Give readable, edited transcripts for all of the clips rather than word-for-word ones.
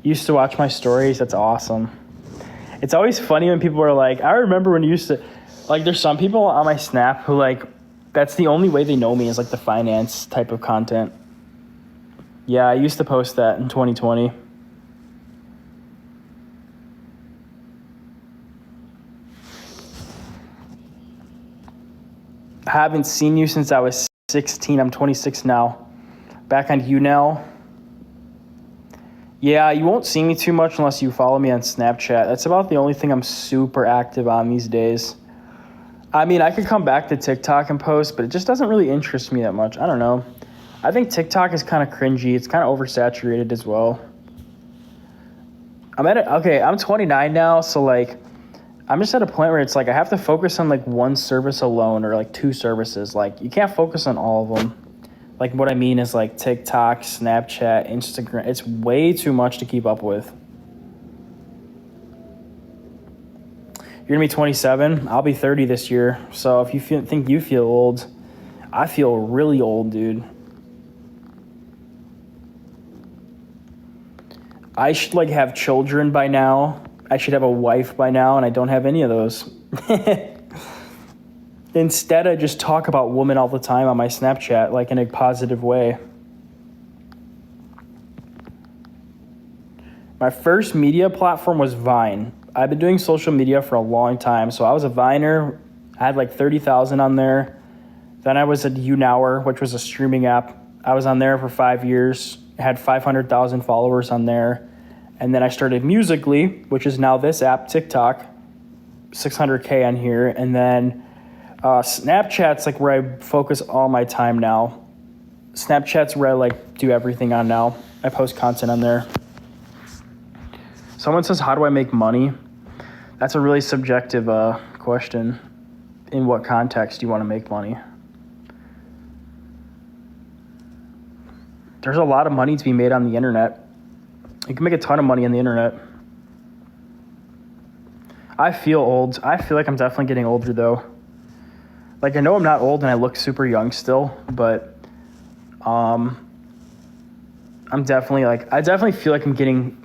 You used to watch my stories? That's awesome. It's always funny when people are like, I remember when you used to, like, there's some people on my Snap who, like, that's the only way they know me is, like, the finance type of content. Yeah, I used to post that in 2020. I haven't seen you since I was 16. I'm 26 now. Back on YouNow. Yeah, you won't see me too much unless you follow me on Snapchat. That's about the only thing I'm super active on these days. I mean, I could come back to TikTok and post, but it just doesn't really interest me that much. I don't know. I think TikTok is kind of cringy. It's kind of oversaturated as well. I'm 29 now, so like, I'm just at a point where it's like I have to focus on like one service alone or like two services. Like, you can't focus on all of them. Like, what I mean is like TikTok, Snapchat, Instagram. It's way too much to keep up with. You're going to be 27. I'll be 30 this year. So if you think you feel old, I feel really old, dude. I should like have children by now. I should have a wife by now, and I don't have any of those. Instead, I just talk about women all the time on my Snapchat, like in a positive way. My first media platform was Vine. I've been doing social media for a long time. So I was a Viner. I had like 30,000 on there. Then I was at YouNower, which was a streaming app. I was on there for 5 years. I had 500,000 followers on there. And then I started Musical.ly, which is now this app, TikTok, 600K on here. And then Snapchat's like where I focus all my time now. Snapchat's where I like do everything on now. I post content on there. Someone says, how do I make money? That's a really subjective question. In what context do you want to make money? There's a lot of money to be made on the internet. You can make a ton of money on the internet. I feel old. I feel like I'm definitely getting older though. Like, I know I'm not old and I look super young still, but I'm definitely like, I definitely feel like I'm getting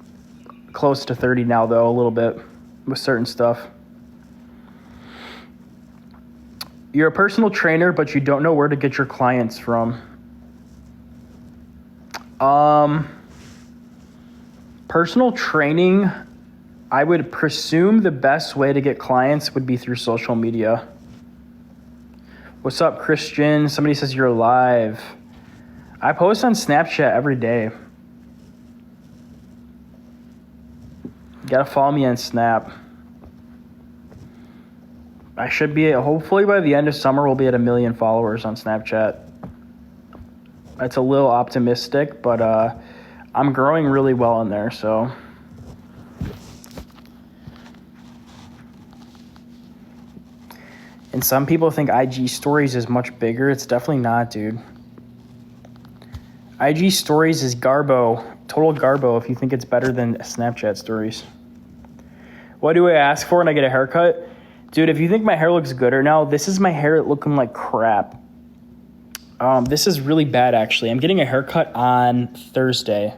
close to 30 now though, a little bit with certain stuff. You're a personal trainer, but you don't know where to get your clients from. Personal training, I would presume the best way to get clients would be through social media. What's up, Christian? Somebody says you're live. I post on Snapchat every day. You gotta follow me on Snap. I should be, hopefully by the end of summer, we'll be at 1 million followers on Snapchat. It's a little optimistic, but I'm growing really well in there, so. And some people think IG Stories is much bigger. It's definitely not, dude. IG Stories is Garbo, total Garbo if you think it's better than Snapchat Stories. What do I ask for when I get a haircut? Dude, if you think my hair looks gooder now, this is my hair looking like crap. This is really bad, actually. I'm getting a haircut on Thursday.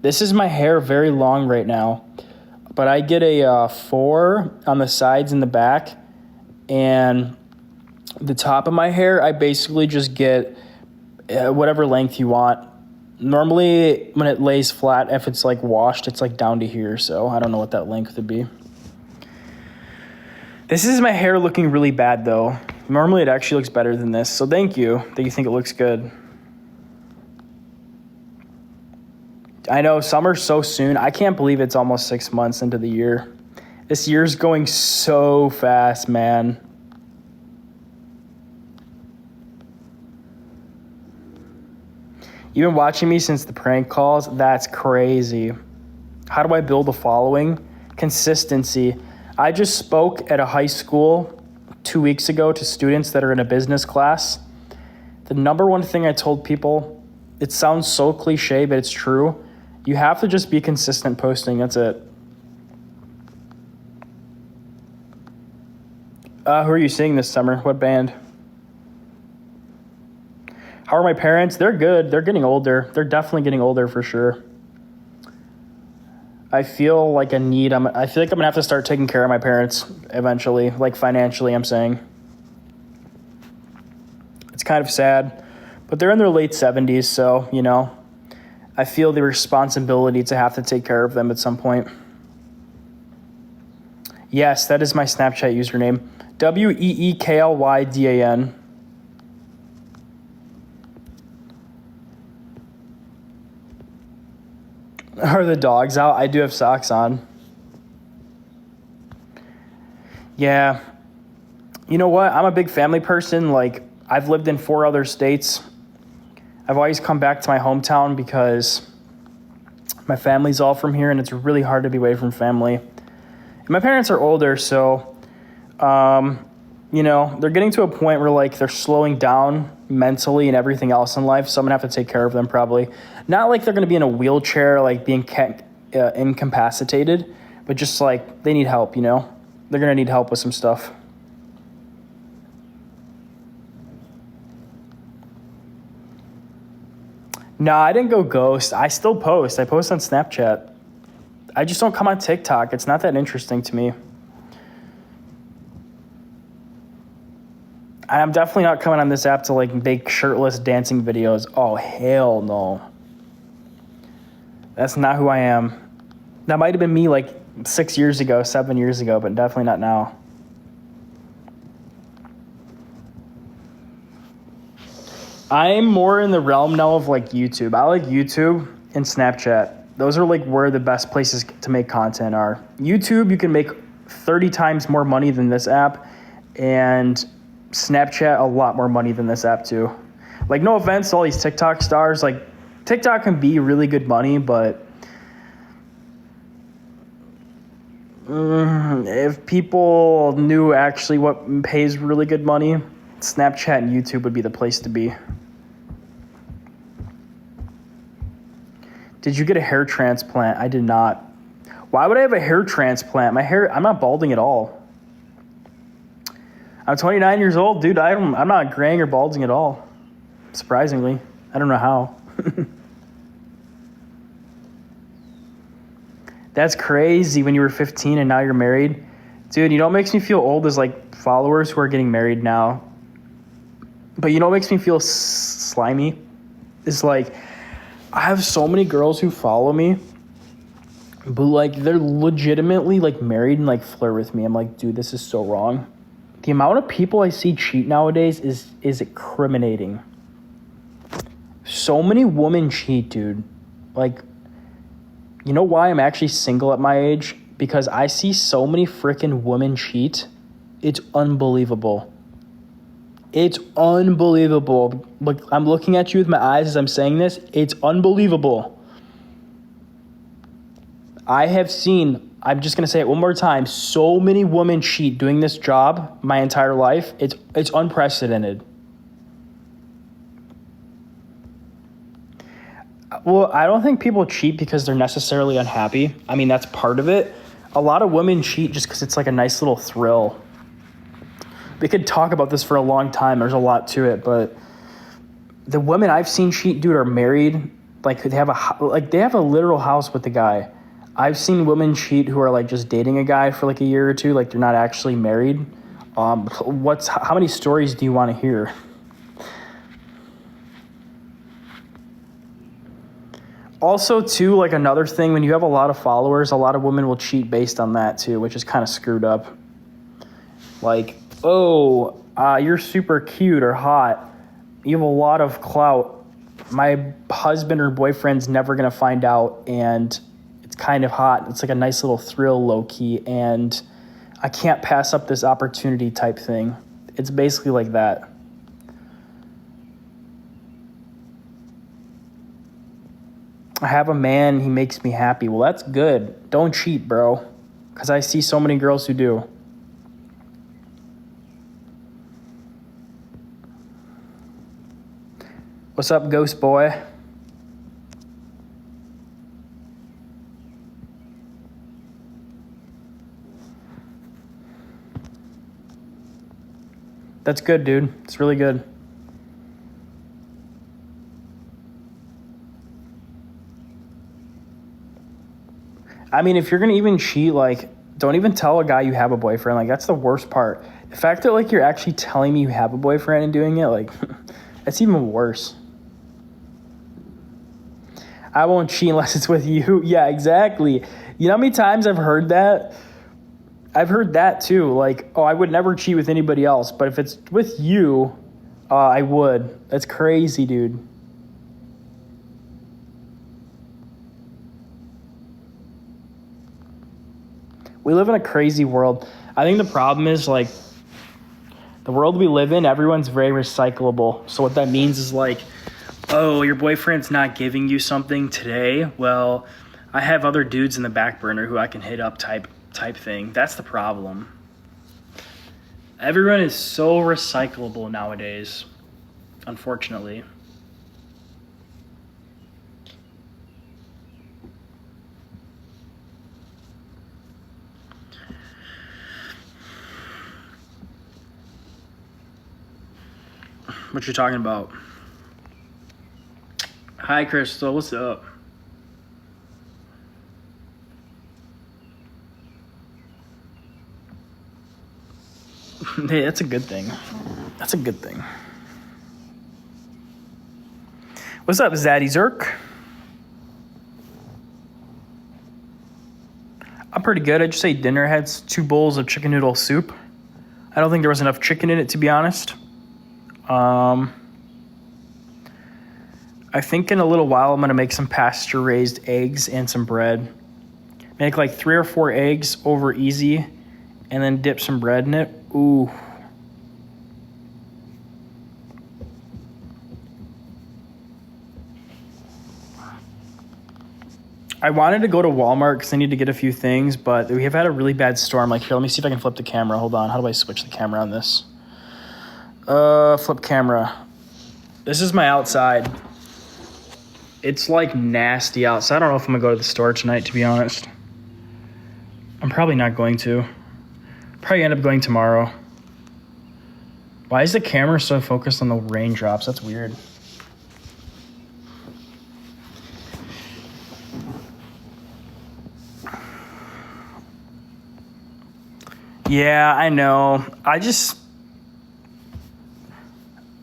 This is my hair very long right now. But I get a 4 on the sides and the back. And the top of my hair, I basically just get whatever length you want. Normally, when it lays flat, if it's like washed, it's like down to here. So I don't know what that length would be. This is my hair looking really bad, though. Normally, it actually looks better than this. So thank you that you think it looks good. I know summer's so soon. I can't believe it's almost 6 months into the year. This year's going so fast, man. You've been watching me since the prank calls? That's crazy. How do I build a following? Consistency. I just spoke at a high school 2 weeks ago to students that are in a business class. The number one thing I told people, it sounds so cliche, but it's true. You have to just be consistent posting. That's it. Who are you seeing this summer? What band? How are my parents? They're good. They're getting older. They're definitely getting older for sure. I feel like a need. I feel like I'm gonna have to start taking care of my parents eventually, like financially. I'm saying it's kind of sad, but they're in their late 70s, so I feel the responsibility to have to take care of them at some point. Yes, that is my Snapchat username. WEEKLYDAN. Are the dogs out? I do have socks on. Yeah. You know what? I'm a big family person. Like, I've lived in 4 other states. I've always come back to my hometown because my family's all from here, and it's really hard to be away from family. And my parents are older, so, they're getting to a point where, like, they're slowing down mentally and everything else in life, so I'm going to have to take care of them probably. Not like they're going to be in a wheelchair, like being incapacitated, but just, like, they need help, They're going to need help with some stuff. No, I didn't go ghost. I still post. I post on Snapchat. I just don't come on TikTok. It's not that interesting to me. I'm definitely not coming on this app to like make shirtless dancing videos. Oh, hell no. That's not who I am. That might have been me like 6 years ago, 7 years ago, but definitely not now. I'm more in the realm now of like YouTube. I like YouTube and Snapchat. Those are like where the best places to make content are. YouTube, you can make 30 times more money than this app, and Snapchat a lot more money than this app too. Like, no offense to all these TikTok stars, like TikTok can be really good money, but if people knew actually what pays really good money, Snapchat and YouTube would be the place to be. Did you get a hair transplant? I did not. Why would I have a hair transplant? I'm not balding at all. I'm 29 years old, dude. I'm not graying or balding at all. Surprisingly. I don't know how. That's crazy when you were 15 and now you're married. Dude, what makes me feel old is like followers who are getting married now. But what makes me feel slimy is like I have so many girls who follow me, but like they're legitimately like married and like flirt with me. I'm like, dude, this is so wrong. The amount of people I see cheat nowadays is incriminating. So many women cheat, dude. Like, you know why I'm actually single at my age? Because I see so many freaking women cheat. It's unbelievable. It's unbelievable. Look, I'm looking at you with my eyes as I'm saying this. It's unbelievable. I have seen, I'm just going to say it one more time, so many women cheat doing this job my entire life. It's unprecedented. Well, I don't think people cheat because they're necessarily unhappy. I mean, that's part of it. A lot of women cheat just because it's like a nice little thrill. We could talk about this for a long time. There's a lot to it, but the women I've seen cheat, dude, are married. Like they have a literal house with the guy. I've seen women cheat who are like just dating a guy for like a year or two, like they're not actually married. How many stories do you want to hear? Also, too, like another thing, when you have a lot of followers, a lot of women will cheat based on that too, which is kind of screwed up. Like, you're super cute or hot. You have a lot of clout. My husband or boyfriend's never going to find out, and it's kind of hot. It's like a nice little thrill, low-key, and I can't pass up this opportunity type thing. It's basically like that. I have a man, he makes me happy. Well, that's good. Don't cheat, bro, because I see so many girls who do. What's up, ghost boy? That's good, dude. It's really good. I mean, if you're gonna even cheat, like, don't even tell a guy you have a boyfriend. Like, that's the worst part. The fact that, like, you're actually telling me you have a boyfriend and doing it, like, that's even worse. I won't cheat unless it's with you. Yeah, exactly. You know how many times I've heard that? I've heard that too. Like, oh, I would never cheat with anybody else, but if it's with you, I would. That's crazy, dude. We live in a crazy world. I think the problem is, like, the world we live in, everyone's very recyclable. So what that means is, like, oh, your boyfriend's not giving you something today. Well, I have other dudes in the back burner who I can hit up type thing. That's the problem. Everyone is so recyclable nowadays, unfortunately. What you talking about? Hi, Crystal. What's up? Hey, that's a good thing. That's a good thing. What's up, Zaddy Zerk? I'm pretty good. I just ate dinner. I had 2 bowls of chicken noodle soup. I don't think there was enough chicken in it, to be honest. I think in a little while I'm going to make some pasture-raised eggs and some bread. Make like 3 or 4 eggs over easy and then dip some bread in it. Ooh. I wanted to go to Walmart because I need to get a few things, but we have had a really bad storm. Like, here, let me see if I can flip the camera. Hold on. How do I switch the camera on this? Flip camera. This is my outside. It's like nasty outside. I don't know if I'm gonna go to the store tonight, to be honest. I'm probably not going to. Probably end up going tomorrow. Why is the camera so focused on the raindrops? That's weird. Yeah, I know.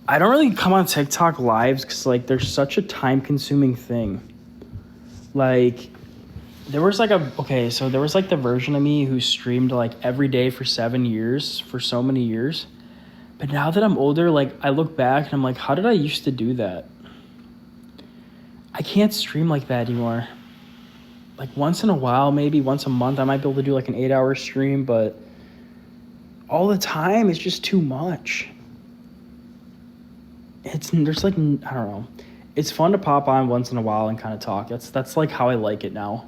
I don't really come on TikTok lives because, like, they're such a time-consuming thing. Like, there was like the version of me who streamed like every day for 7 years, for so many years. But now that I'm older, like, I look back and I'm like, how did I used to do that? I can't stream like that anymore. Like, once in a while, maybe once a month, I might be able to do like an 8-hour stream, but all the time, it's just too much. There's like, I don't know. It's fun to pop on once in a while and kind of talk. That's like how I like it now.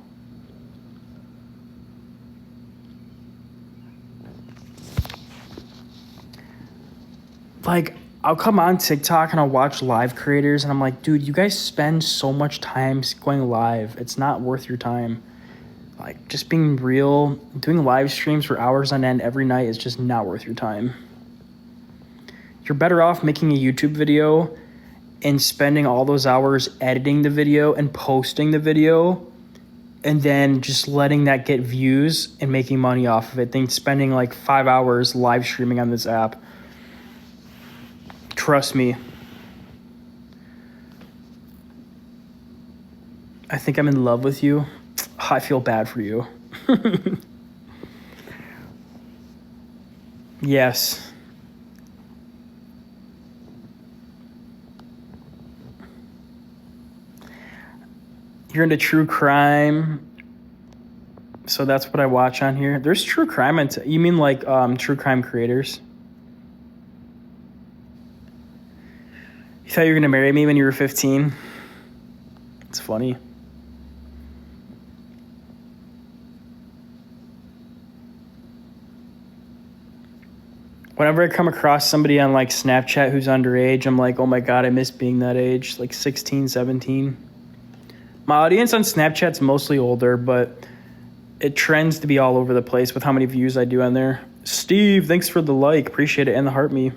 Like, I'll come on TikTok and I'll watch live creators and I'm like, dude, you guys spend so much time going live. It's not worth your time. Like, just being real, doing live streams for hours on end every night is just not worth your time. You're better off making a YouTube video and spending all those hours editing the video and posting the video and then just letting that get views and making money off of it than spending like 5 hours live streaming on this app. Trust me. I think I'm in love with you. I feel bad for you. Yes. You're into true crime. So that's what I watch on here. There's true crime. You mean like true crime creators? You thought you were going to marry me when you were 15? It's funny. Whenever I come across somebody on like Snapchat who's underage, I'm like, oh my God, I miss being that age, like 16, 17. My audience on Snapchat's mostly older, but it trends to be all over the place with how many views I do on there. Steve, thanks for the like. Appreciate it. And the heart me.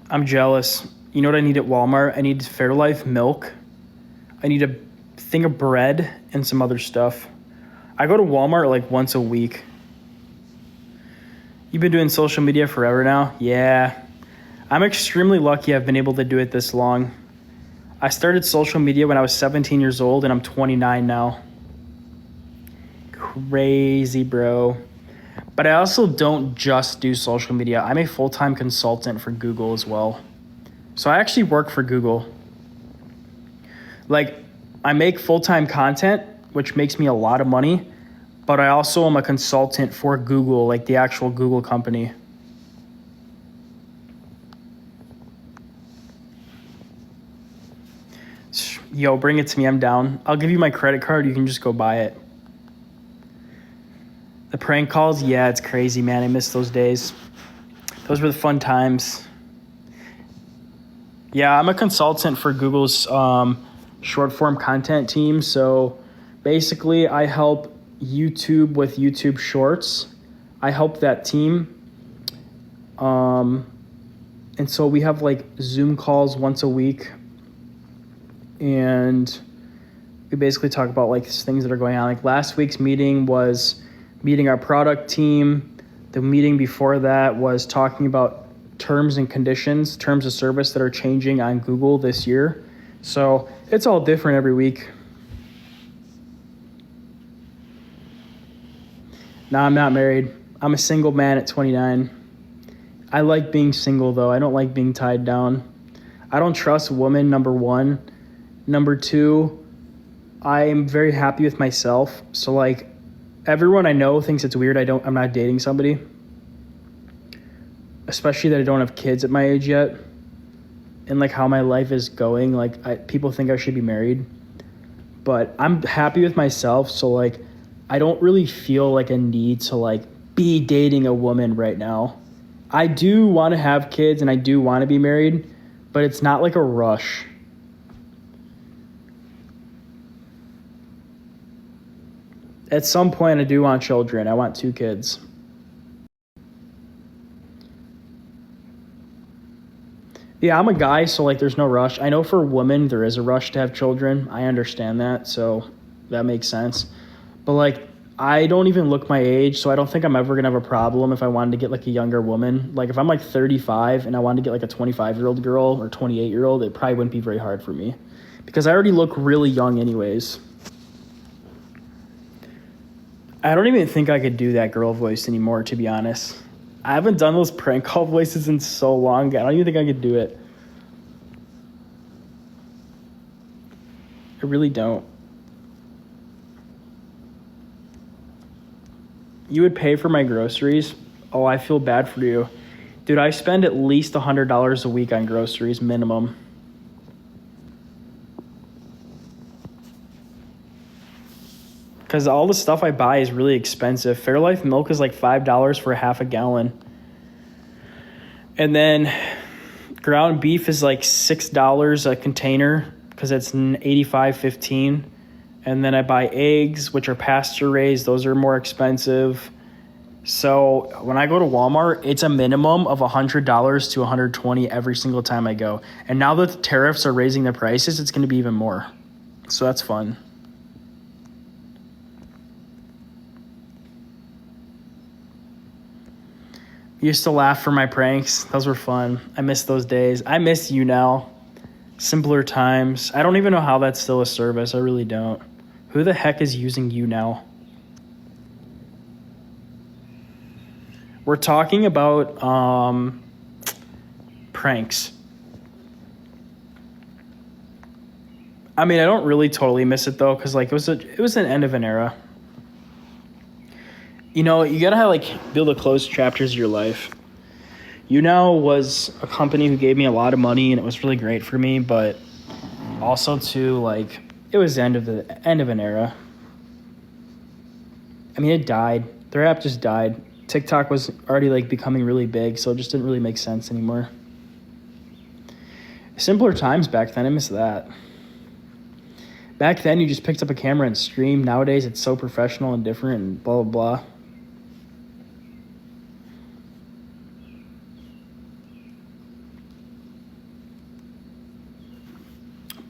I'm jealous. You know what I need at Walmart? I need Fairlife milk I need a thing of bread and some other stuff. I go to Walmart like once a week. You've been doing social media forever now? Yeah. I'm extremely lucky I've been able to do it this long. I started social media when I was 17 years old and I'm 29 now. Crazy, bro. But I also don't just do social media. I'm a full-time consultant for Google as well. So I actually work for Google. Like, I make full-time content, which makes me a lot of money, but I also am a consultant for Google, like the actual Google company. Yo, bring it to me. I'm down. I'll give you my credit card. You can just go buy it. The prank calls, yeah, it's crazy, man. I miss those days. Those were the fun times. Yeah, I'm a consultant for Google's short form content team. So basically, I help YouTube with YouTube Shorts. I help that team. And so we have like Zoom calls once a week. And we basically talk about like things that are going on. Like last week's meeting was meeting our product team. The meeting before that was talking about terms and conditions, terms of service that are changing on Google this year. So it's all different every week. No, I'm not married. I'm a single man at 29. I like being single though. I don't like being tied down. I don't trust women, number one. Number two, I am very happy with myself. So like everyone I know thinks it's weird I'm not dating somebody. Especially that I don't have kids at my age yet. And like how my life is going, like people think I should be married. But I'm happy with myself, so like I don't really feel like a need to like be dating a woman right now. I do want to have kids and I do want to be married, but it's not like a rush. At some point, I do want children. I want 2 kids. Yeah, I'm a guy, so like there's no rush. I know for women, there is a rush to have children. I understand that, so that makes sense. But like, I don't even look my age, so I don't think I'm ever going to have a problem if I wanted to get like a younger woman. Like if I'm like 35 and I wanted to get like a 25-year-old girl or 28-year-old, it probably wouldn't be very hard for me. Because I already look really young anyways. I don't even think I could do that girl voice anymore, to be honest. I haven't done those prank call voices in so long. I don't even think I could do it. I really don't. You would pay for my groceries? Oh, I feel bad for you. Dude, I spend at least $100 a week on groceries, minimum. Because all the stuff I buy is really expensive. Fairlife milk is like $5 for half a gallon. And then ground beef is like $6 a container because it's $85.15. And then I buy eggs, which are pasture raised. Those are more expensive. So when I go to Walmart, it's a minimum of $100 to $120 every single time I go. And now that the tariffs are raising the prices, it's going to be even more. So that's fun. Used to laugh for my pranks. Those were fun. I miss those days. I miss you now. Simpler times. I don't even know how that's still a service. I really don't. Who the heck is using you now? We're talking about pranks. I mean, I don't really totally miss it though, because like it was an end of an era. You know, you gotta like be able to close chapters of your life. YouNow was a company who gave me a lot of money and it was really great for me, but also too like it was the end of an era. I mean, it died. Their app just died. TikTok was already like becoming really big, so it just didn't really make sense anymore. Simpler times back then. I miss that. Back then, you just picked up a camera and streamed. Nowadays, it's so professional and different and blah, blah, blah.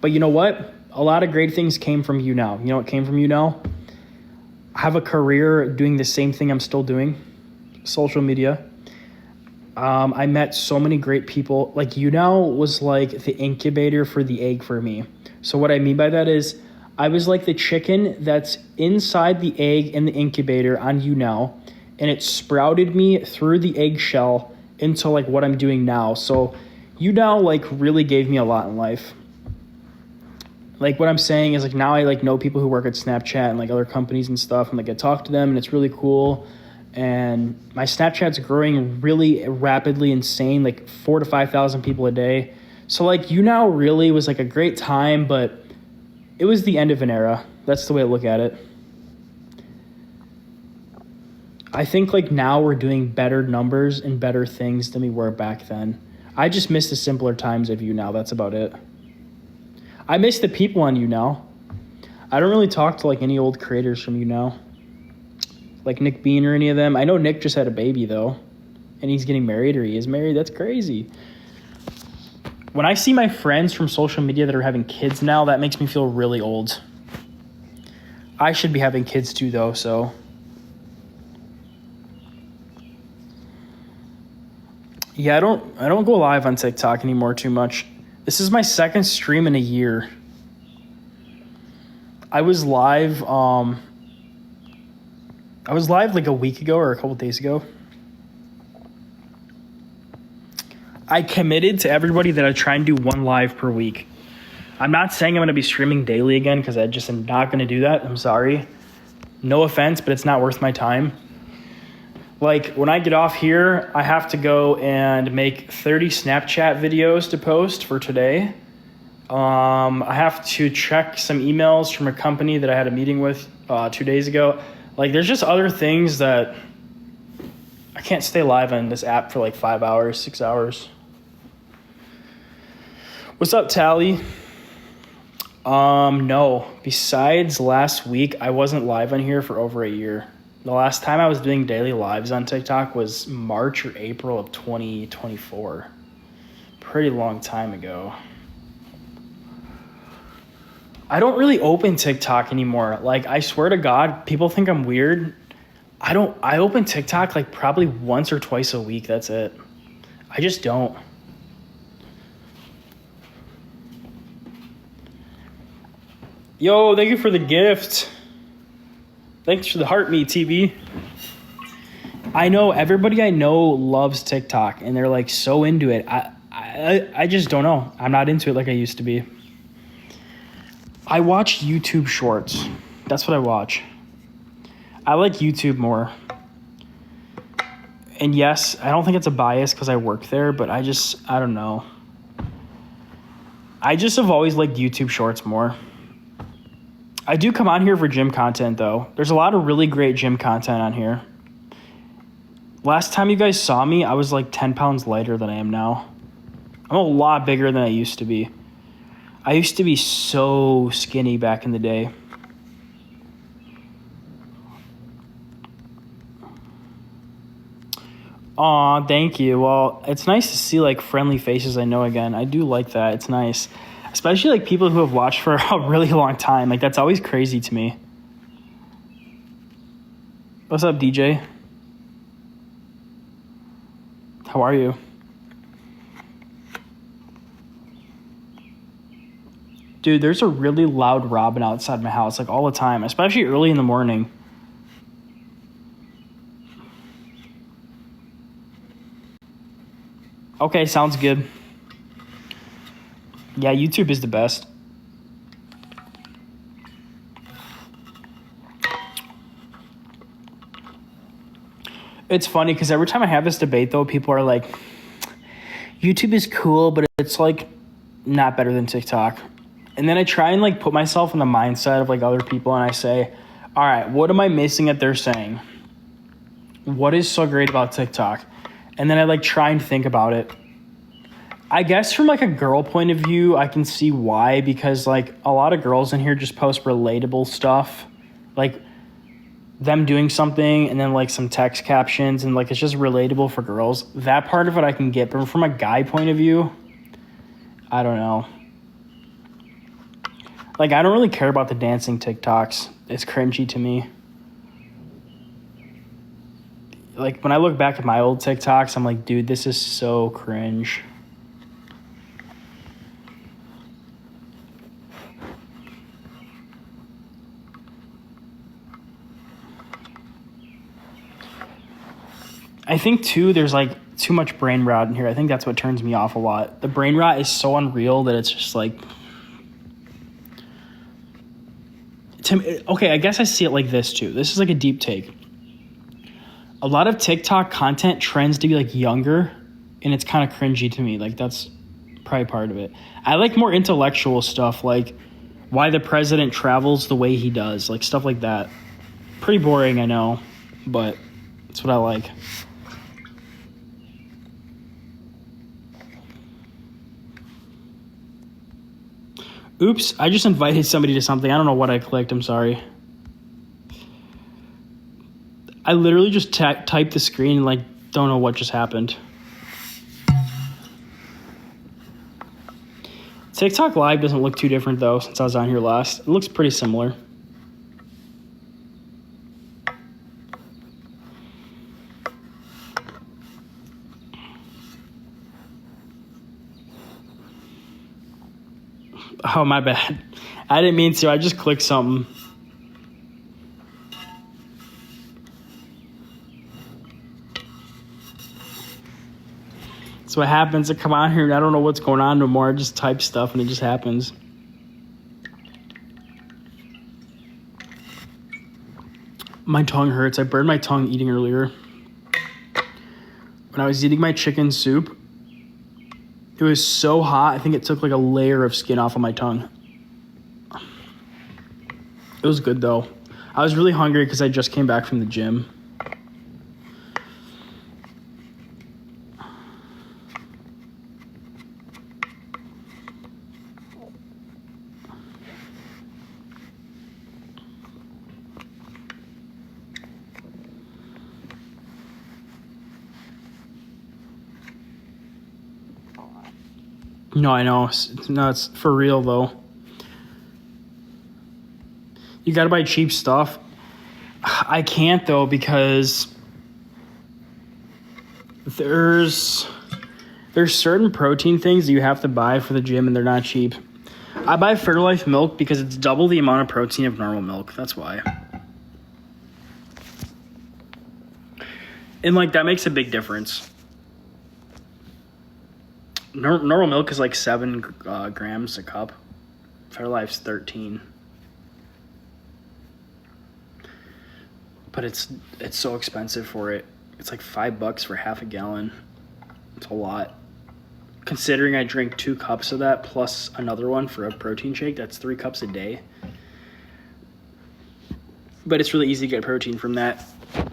But you know what? a lot of great things came from YouNow. You know what came from YouNow? I have a career doing the same thing I'm still doing, social media. I met so many great people. Like YouNow was like the incubator for the egg for me. So what I mean by that is I was like the chicken that's inside the egg in the incubator on YouNow, and it sprouted me through the eggshell into like what I'm doing now. So YouNow like really gave me a lot in life. Like what I'm saying is like now I like know people who work at Snapchat and like other companies and stuff, and like I talk to them and it's really cool. And my Snapchat's growing really rapidly, insane, like 4,000 to 5,000 people a day. So like YouNow really was like a great time, but it was the end of an era. That's the way I look at it. I think like now we're doing better numbers and better things than we were back then. I just miss the simpler times of YouNow. That's about it. I miss the people on YouNow. I don't really talk to like any old creators from YouNow, like Nick Bean or any of them. I know Nick just had a baby though, and he's getting married, or he is married. That's crazy. When I see my friends from social media that are having kids now, that makes me feel really old. I should be having kids too though, so. Yeah, I don't go live on TikTok anymore too much. This is my second stream in a year. I was live like a week ago or a couple days ago. I committed to everybody that I try and do one live per week. I'm not saying I'm going to be streaming daily again because I just am not going to do that. I'm sorry. No offense, but it's not worth my time. Like when I get off here, I have to go and make 30 Snapchat videos to post for today. I have to check some emails from a company that I had a meeting with 2 days ago. Like there's just other things that I can't stay live on this app for like 5 hours, 6 hours. What's up, Tally? No. Besides last week, I wasn't live on here for over a year. The last time I was doing daily lives on TikTok was March or April of 2024. Pretty long time ago. I don't really open TikTok anymore. Like, I swear to God, people think I'm weird. I open TikTok like probably once or twice a week. That's it. I just don't. Yo, thank you for the gift. Thanks for the heart me, TV. I know everybody I know loves TikTok and they're like so into it. I just don't know. I'm not into it like I used to be. I watch YouTube shorts. That's what I watch. I like YouTube more. And yes, I don't think it's a bias because I work there, but I don't know. I just have always liked YouTube shorts more. I do come on here for gym content, though. There's a lot of really great gym content on here. Last time you guys saw me, I was like 10 pounds lighter than I am now. I'm a lot bigger than I used to be. I used to be so skinny back in the day. Aw, thank you. Well, it's nice to see like friendly faces I know again. I do like that. It's nice. Especially like people who have watched for a really long time. Like that's always crazy to me. What's up, DJ? How are you? Dude, there's a really loud robin outside my house, like all the time, especially early in the morning. Okay, sounds good. Yeah, YouTube is the best. It's funny because every time I have this debate, though, people are like, YouTube is cool, but it's like not better than TikTok. And then I try and like put myself in the mindset of like other people and I say, all right, what am I missing that they're saying? What is so great about TikTok? And then I like try and think about it. I guess from like a girl point of view, I can see why, because like a lot of girls in here just post relatable stuff, like them doing something and then like some text captions and like it's just relatable for girls. That part of it I can get, but from a guy point of view, I don't know. Like, I don't really care about the dancing TikToks. It's cringy to me. Like, when I look back at my old TikToks, I'm like, dude, this is so cringe. I think, too, there's, like, too much brain rot in here. I think that's what turns me off a lot. The brain rot is so unreal that it's just, like... Okay, I guess I see it like this, too. This is, like, a deep take. A lot of TikTok content trends to be, like, younger, and it's kind of cringy to me. Like, that's probably part of it. I like more intellectual stuff, like why the president travels the way he does, like, stuff like that. Pretty boring, I know, but it's what I like. Oops, I just invited somebody to something. I don't know what I clicked. I'm sorry. I literally just typed the screen and, like, don't know what just happened. TikTok Live doesn't look too different, though, since I was on here last. It looks pretty similar. Oh, my bad. I didn't mean to. I just clicked something. That's what happens. I come on here and I don't know what's going on no more. I just type stuff and it just happens. My tongue hurts. I burned my tongue eating earlier. When I was eating my chicken soup, it was so hot, I think it took like a layer of skin off of my tongue. It was good though. I was really hungry because I just came back from the gym. No, I know. No, it's for real, though. You gotta buy cheap stuff. I can't, though, because there's certain protein things that you have to buy for the gym, and they're not cheap. I buy Fairlife milk because it's double the amount of protein of normal milk. That's why. And, like, that makes a big difference. Normal milk is like 7 grams a cup. Fairlife's 13. But it's so expensive for it. It's like $5 for half a gallon. It's a lot. Considering I drink 2 cups of that plus another one for a protein shake, that's 3 cups a day. But it's really easy to get protein from that.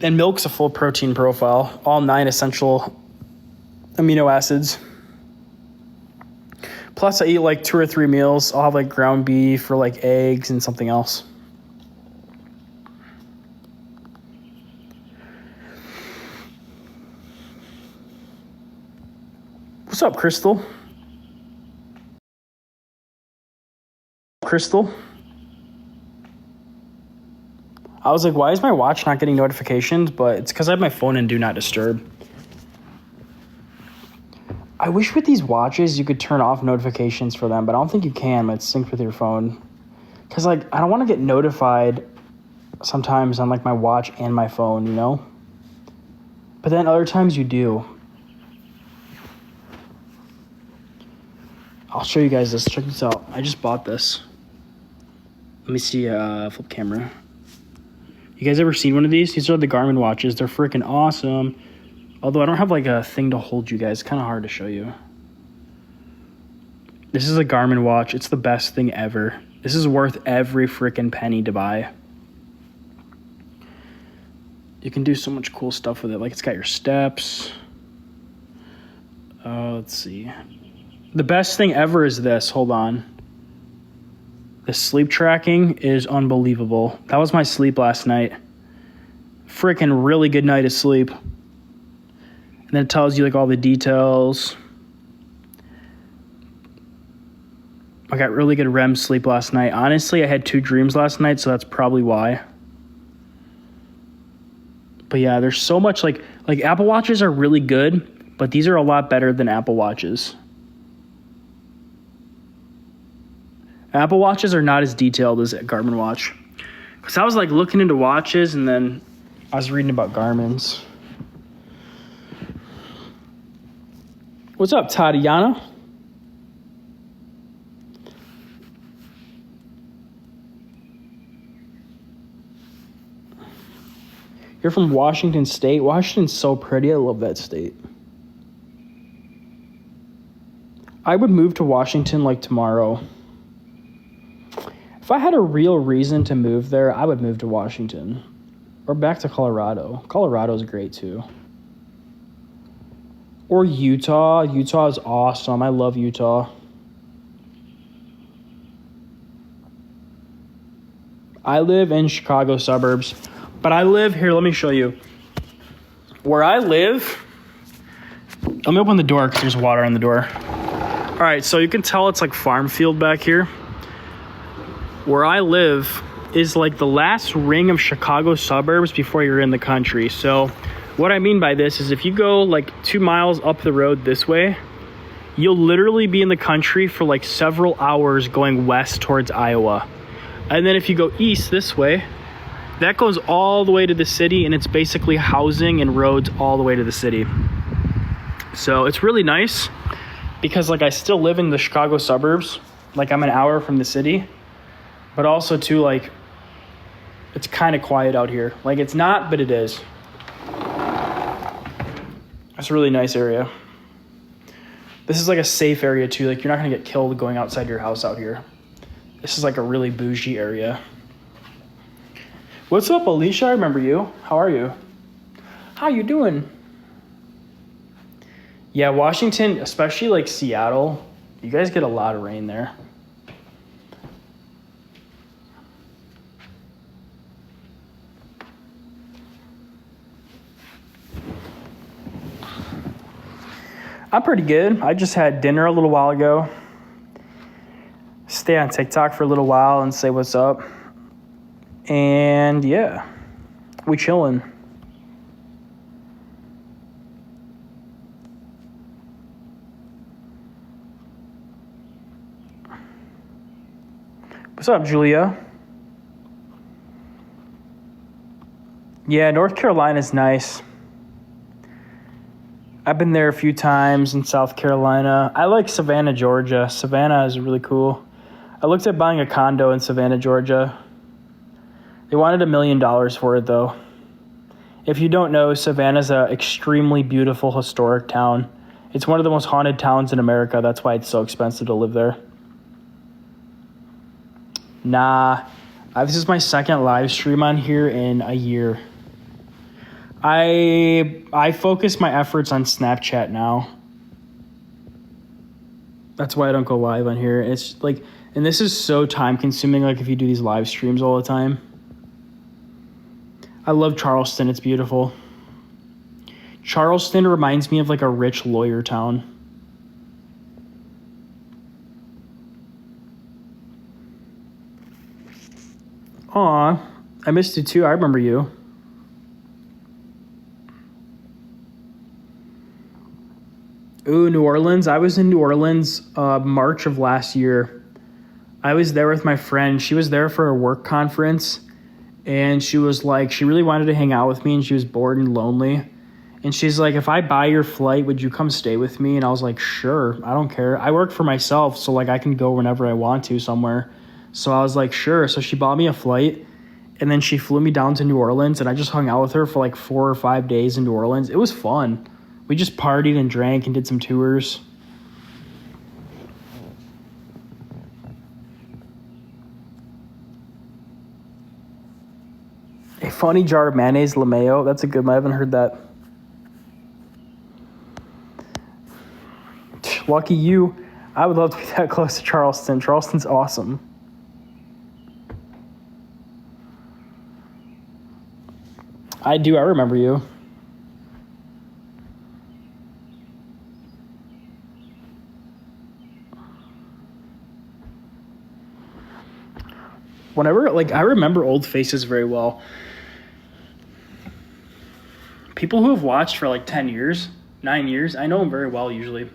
And milk's a full protein profile. All 9 essential amino acids. Plus, I eat like 2 or 3 meals. I'll have like ground beef or like eggs and something else. What's up, Crystal? Crystal? I was like, why is my watch not getting notifications? But it's because I have my phone in Do Not Disturb. I wish with these watches you could turn off notifications for them, but I don't think you can. It's synced with your phone. Because, like, I don't want to get notified sometimes on, like, my watch and my phone, you know? But then other times you do. I'll show you guys this. Check this out. I just bought this. Let me see, flip camera. You guys ever seen one of these? These are the Garmin watches. They're freaking awesome. Although I don't have like a thing to hold you guys. It's kind of hard to show you. This is a Garmin watch. It's the best thing ever. This is worth every freaking penny to buy. You can do so much cool stuff with it. Like, it's got your steps. Let's see. The best thing ever is this. Hold on. The sleep tracking is unbelievable. That was my sleep last night. Freaking really good night of sleep. And then it tells you like all the details. I got really good REM sleep last night. Honestly, I had 2 dreams last night, so that's probably why. But yeah, there's so much like Apple Watches are really good, but these are a lot better than Apple Watches. Apple Watches are not as detailed as a Garmin watch. Because I was like looking into watches and then I was reading about Garmin's. What's up, Tatiana? You're from Washington State? Washington's so pretty. I love that state. I would move to Washington like tomorrow. If I had a real reason to move there, I would move to Washington. Or back to Colorado. Colorado's great too. Or Utah. Utah is awesome. I love Utah. I live in Chicago suburbs. But I live here. Let me show you. Where I live. Let me open the door because there's water on the door. All right, so you can tell it's like farm field back here. Where I live is like the last ring of Chicago suburbs before you're in the country. So what I mean by this is if you go like 2 miles up the road this way, you'll literally be in the country for like several hours going west towards Iowa. And then if you go east this way, that goes all the way to the city, and it's basically housing and roads all the way to the city. So it's really nice because like I still live in the Chicago suburbs. Like I'm an hour from the city, but also too like it's kind of quiet out here. Like it's not, but it is. It's a really nice area. This is like a safe area too. Like you're not gonna get killed going outside your house out here. This is like a really bougie area. What's up, Alicia? I remember you. How are you? How you doing? Yeah, Washington, especially like Seattle, you guys get a lot of rain there. I'm pretty good. I just had dinner a little while ago. Stay on TikTok for a little while and say what's up. And yeah, we chilling. What's up, Julia? Yeah, North Carolina's nice. I've been there a few times in South Carolina. I like Savannah, Georgia. Savannah is really cool. I looked at buying a condo in Savannah, Georgia. They wanted $1 million for it, though. If you don't know, Savannah's an extremely beautiful historic town. It's one of the most haunted towns in America. That's why it's so expensive to live there. Nah, this is my second live stream on here in a year. I focus my efforts on Snapchat now. That's why I don't go live on here. It's like, and this is so time consuming, like if you do these live streams all the time. I love Charleston. It's beautiful. Charleston reminds me of like a rich lawyer town. Aw, I missed you too. I remember you. Ooh, New Orleans. I was in New Orleans March of last year. I was there with my friend. She was there for a work conference. And she was like, she really wanted to hang out with me, and she was bored and lonely. And she's like, if I buy your flight, would you come stay with me? And I was like, sure, I don't care. I work for myself, so like I can go whenever I want to somewhere. So I was like, sure. So she bought me a flight, and then she flew me down to New Orleans, and I just hung out with her for like 4 or 5 days in New Orleans. It was fun. We just partied and drank and did some tours. A funny jar of mayonnaise, LeMayo. That's a good one. I haven't heard that. Lucky you. I would love to be that close to Charleston. Charleston's awesome. I do. I remember you. Whenever, like, I remember old faces very well. People who have watched for like 10 years, 9 years, I know them very well usually.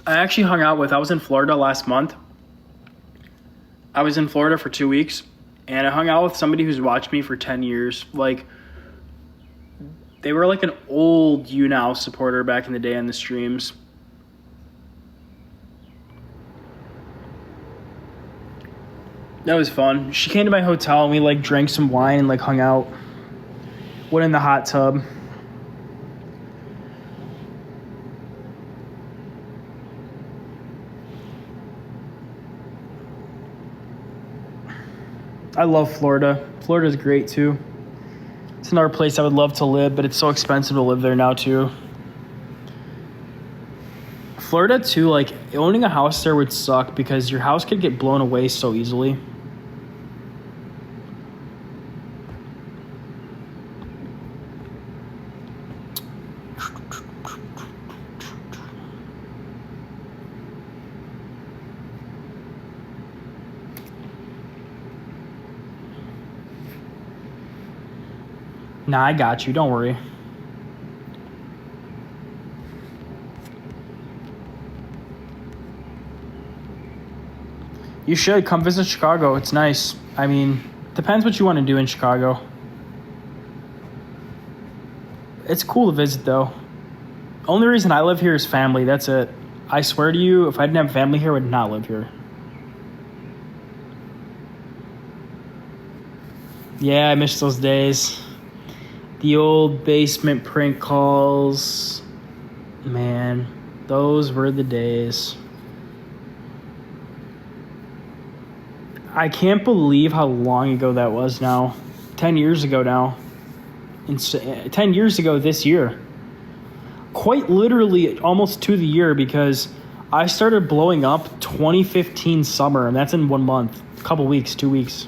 I actually hung out with, I was in Florida last month. I was in Florida for 2 weeks, and I hung out with somebody who's watched me for 10 years. Like, they were like an old You Now supporter back in the day on the streams. That was fun. She came to my hotel and we like drank some wine and like hung out. Went in the hot tub. I love Florida. Florida's great too. It's another place I would love to live, but it's so expensive to live there now too. Florida too, like owning a house there would suck because your house could get blown away so easily. Nah, I got you. Don't worry. You should come visit Chicago. It's nice. I mean, depends what you want to do in Chicago. It's cool to visit, though. Only reason I live here is family. That's it. I swear to you, if I didn't have family here, I would not live here. Yeah, I miss those days. The old basement prank calls. Man, those were the days. I can't believe how long ago that was now. 10 years ago now. 10 years ago this year. Quite literally almost to the year because I started blowing up 2015 summer, and that's in 1 month. A couple weeks, 2 weeks,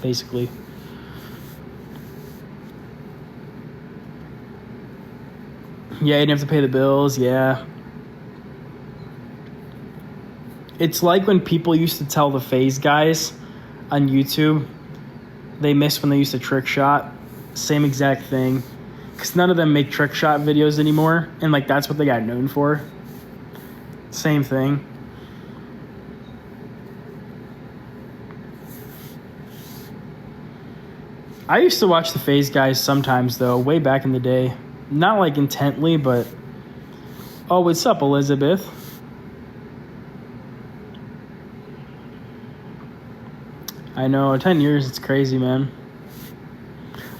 basically. Yeah, you didn't have to pay the bills, yeah. It's like when people used to tell the FaZe guys on YouTube they miss when they used to trick shot. Same exact thing. Because none of them make trick shot videos anymore. And like that's what they got known for. Same thing. I used to watch the FaZe guys sometimes though, way back in the day. Not like intently, but... Oh, what's up, Elizabeth? I know, 10 years, it's crazy, man.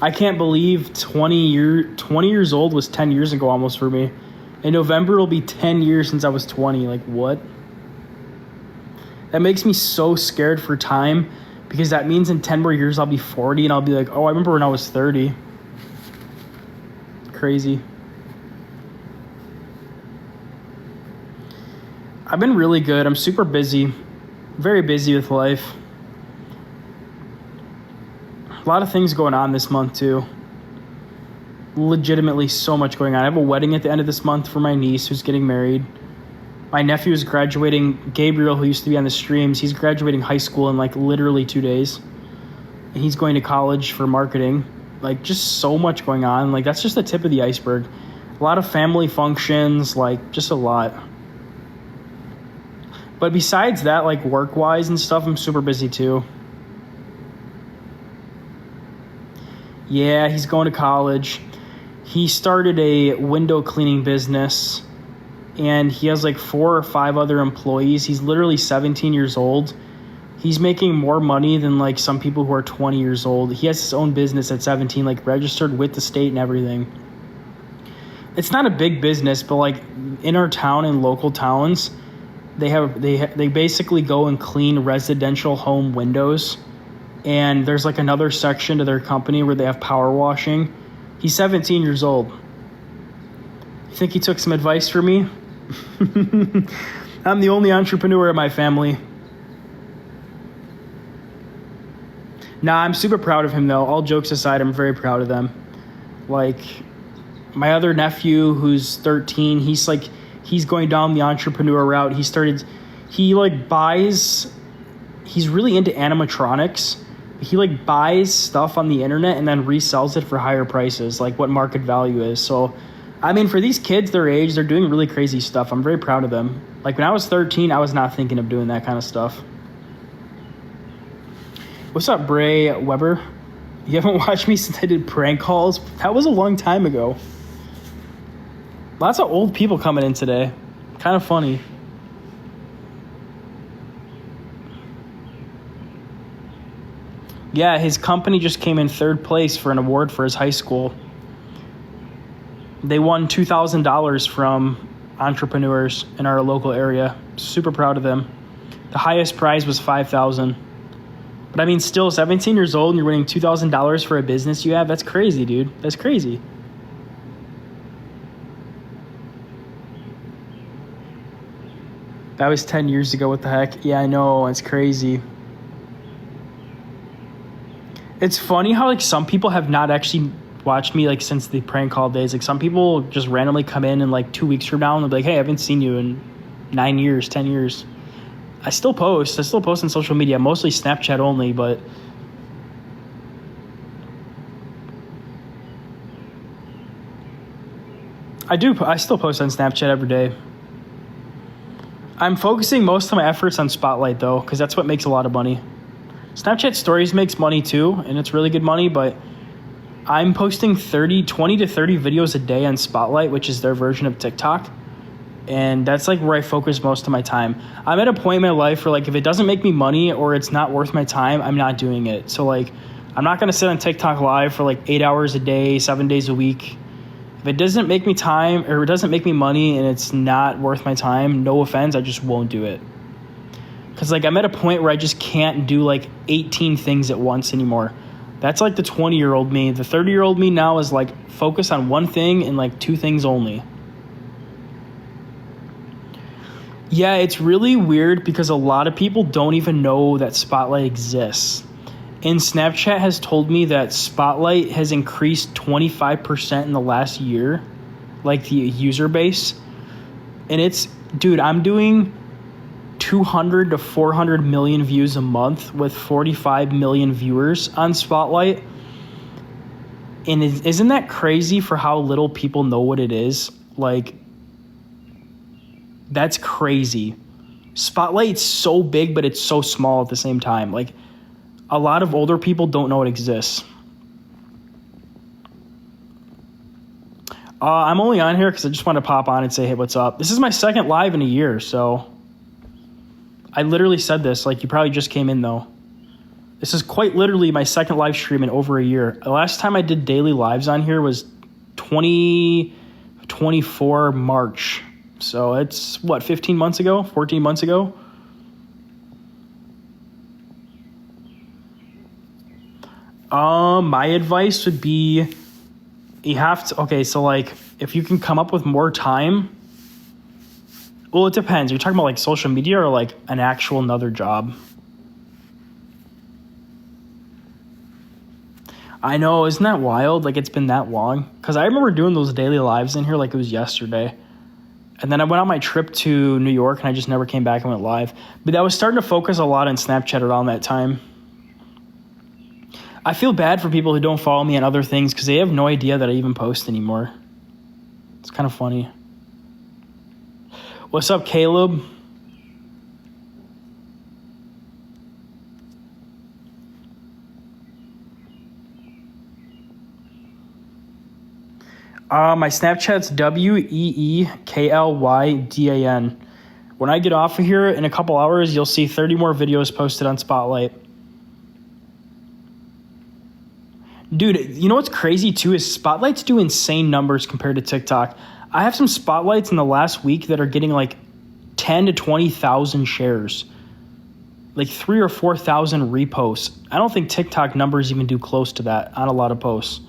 I can't believe 20 years old was 10 years ago almost for me. In November, it'll be 10 years since I was 20. Like, what? That makes me so scared for time because that means in 10 more years, I'll be 40 and I'll be like, oh, I remember when I was 30. Crazy. I've been really good. I'm super busy. Very busy with life. A lot of things going on this month too. Legitimately so much going on. I have a wedding at the end of this month for my niece who's getting married. My nephew is graduating. Gabriel, who used to be on the streams, he's graduating high school in like literally 2 days. And he's going to college for marketing. Like just so much going on. Like that's just the tip of the iceberg. A lot of family functions, like just a lot. But besides that, like work-wise and stuff, I'm super busy too. Yeah, he's going to college. He started a window cleaning business, and he has like 4 or 5 other employees. He's literally 17 years old. He's making more money than like some people who are 20 years old. He has his own business at 17, like registered with the state and everything. It's not a big business, but like in our town and local towns, they basically go and clean residential home windows. And there's like another section to their company where they have power washing. He's 17 years old. You think he took some advice from me? I'm the only entrepreneur in my family. Nah, I'm super proud of him though. All jokes aside, I'm very proud of them. Like, My other nephew, who's 13, he's going down the entrepreneur route. He's really into animatronics. He buys stuff on the internet and then resells it for higher prices, like what market value is. So, I mean, for these kids their age, they're doing really crazy stuff. I'm very proud of them. Like, when I was 13, I was not thinking of doing that kind of stuff. What's up, Bray Weber? You haven't watched me since I did prank calls? That was a long time ago. Lots of old people coming in today. Kind of funny. Yeah, his company just came in third place for an award for his high school. They won $2,000 from entrepreneurs in our local area. Super proud of them. The highest prize was $5,000. But I mean, still 17 years old and you're winning $2,000 for a business you have? That's crazy, dude. That's crazy. That was 10 years ago. What the heck? Yeah, I know. It's crazy. It's funny how some people have not actually watched me since the prank call days. Some people just randomly come in and 2 weeks from now and they'll be like, hey, I haven't seen you in 9 years, 10 years. I still post on social media, mostly Snapchat only, but I still post on Snapchat every day. I'm focusing most of my efforts on Spotlight though, because that's what makes a lot of money. Snapchat Stories makes money too, and it's really good money, but I'm posting 20 to 30 videos a day on Spotlight, which is their version of TikTok. And that's where I focus most of my time. I'm at a point in my life where if it doesn't make me money or it's not worth my time, I'm not doing it. So I'm not going to sit on TikTok live for 8 hours a day, 7 days a week. If it doesn't make me time or it doesn't make me money and it's not worth my time, no offense, I just won't do it. Because I'm at a point where I just can't do 18 things at once anymore. That's the 20-year-old me. The 30-year-old me now is focus on one thing and 2 things only. Yeah, it's really weird because a lot of people don't even know that Spotlight exists. And Snapchat has told me that Spotlight has increased 25% in the last year, the user base. And dude, I'm doing 200 to 400 million views a month with 45 million viewers on Spotlight. And isn't that crazy for how little people know what it is? That's crazy. Spotlight's so big, but it's so small at the same time. A lot of older people don't know it exists. I'm only on here because I just want to pop on and say, hey, what's up? This is my second live in a year, so I literally said this. You probably just came in, though. This is quite literally my second live stream in over a year. The last time I did daily lives on here was 2024 March. So it's, 15 months ago? 14 months ago? My advice would be you have to, if you can come up with more time, well, it depends. You're talking about social media or an actual another job? I know, isn't that wild? It's been that long. Because I remember doing those daily lives in here it was yesterday. And then I went on my trip to New York and I just never came back and went live. But I was starting to focus a lot on Snapchat around that time. I feel bad for people who don't follow me on other things because they have no idea that I even post anymore. It's kind of funny. What's up, Caleb? My Snapchat's WEEKLYDAN. When I get off of here in a couple hours, you'll see 30 more videos posted on Spotlight. Dude, you know what's crazy too is Spotlights do insane numbers compared to TikTok. I have some Spotlights in the last week that are getting 10 to 20,000 shares. 3,000 or 4,000 reposts. I don't think TikTok numbers even do close to that on a lot of posts.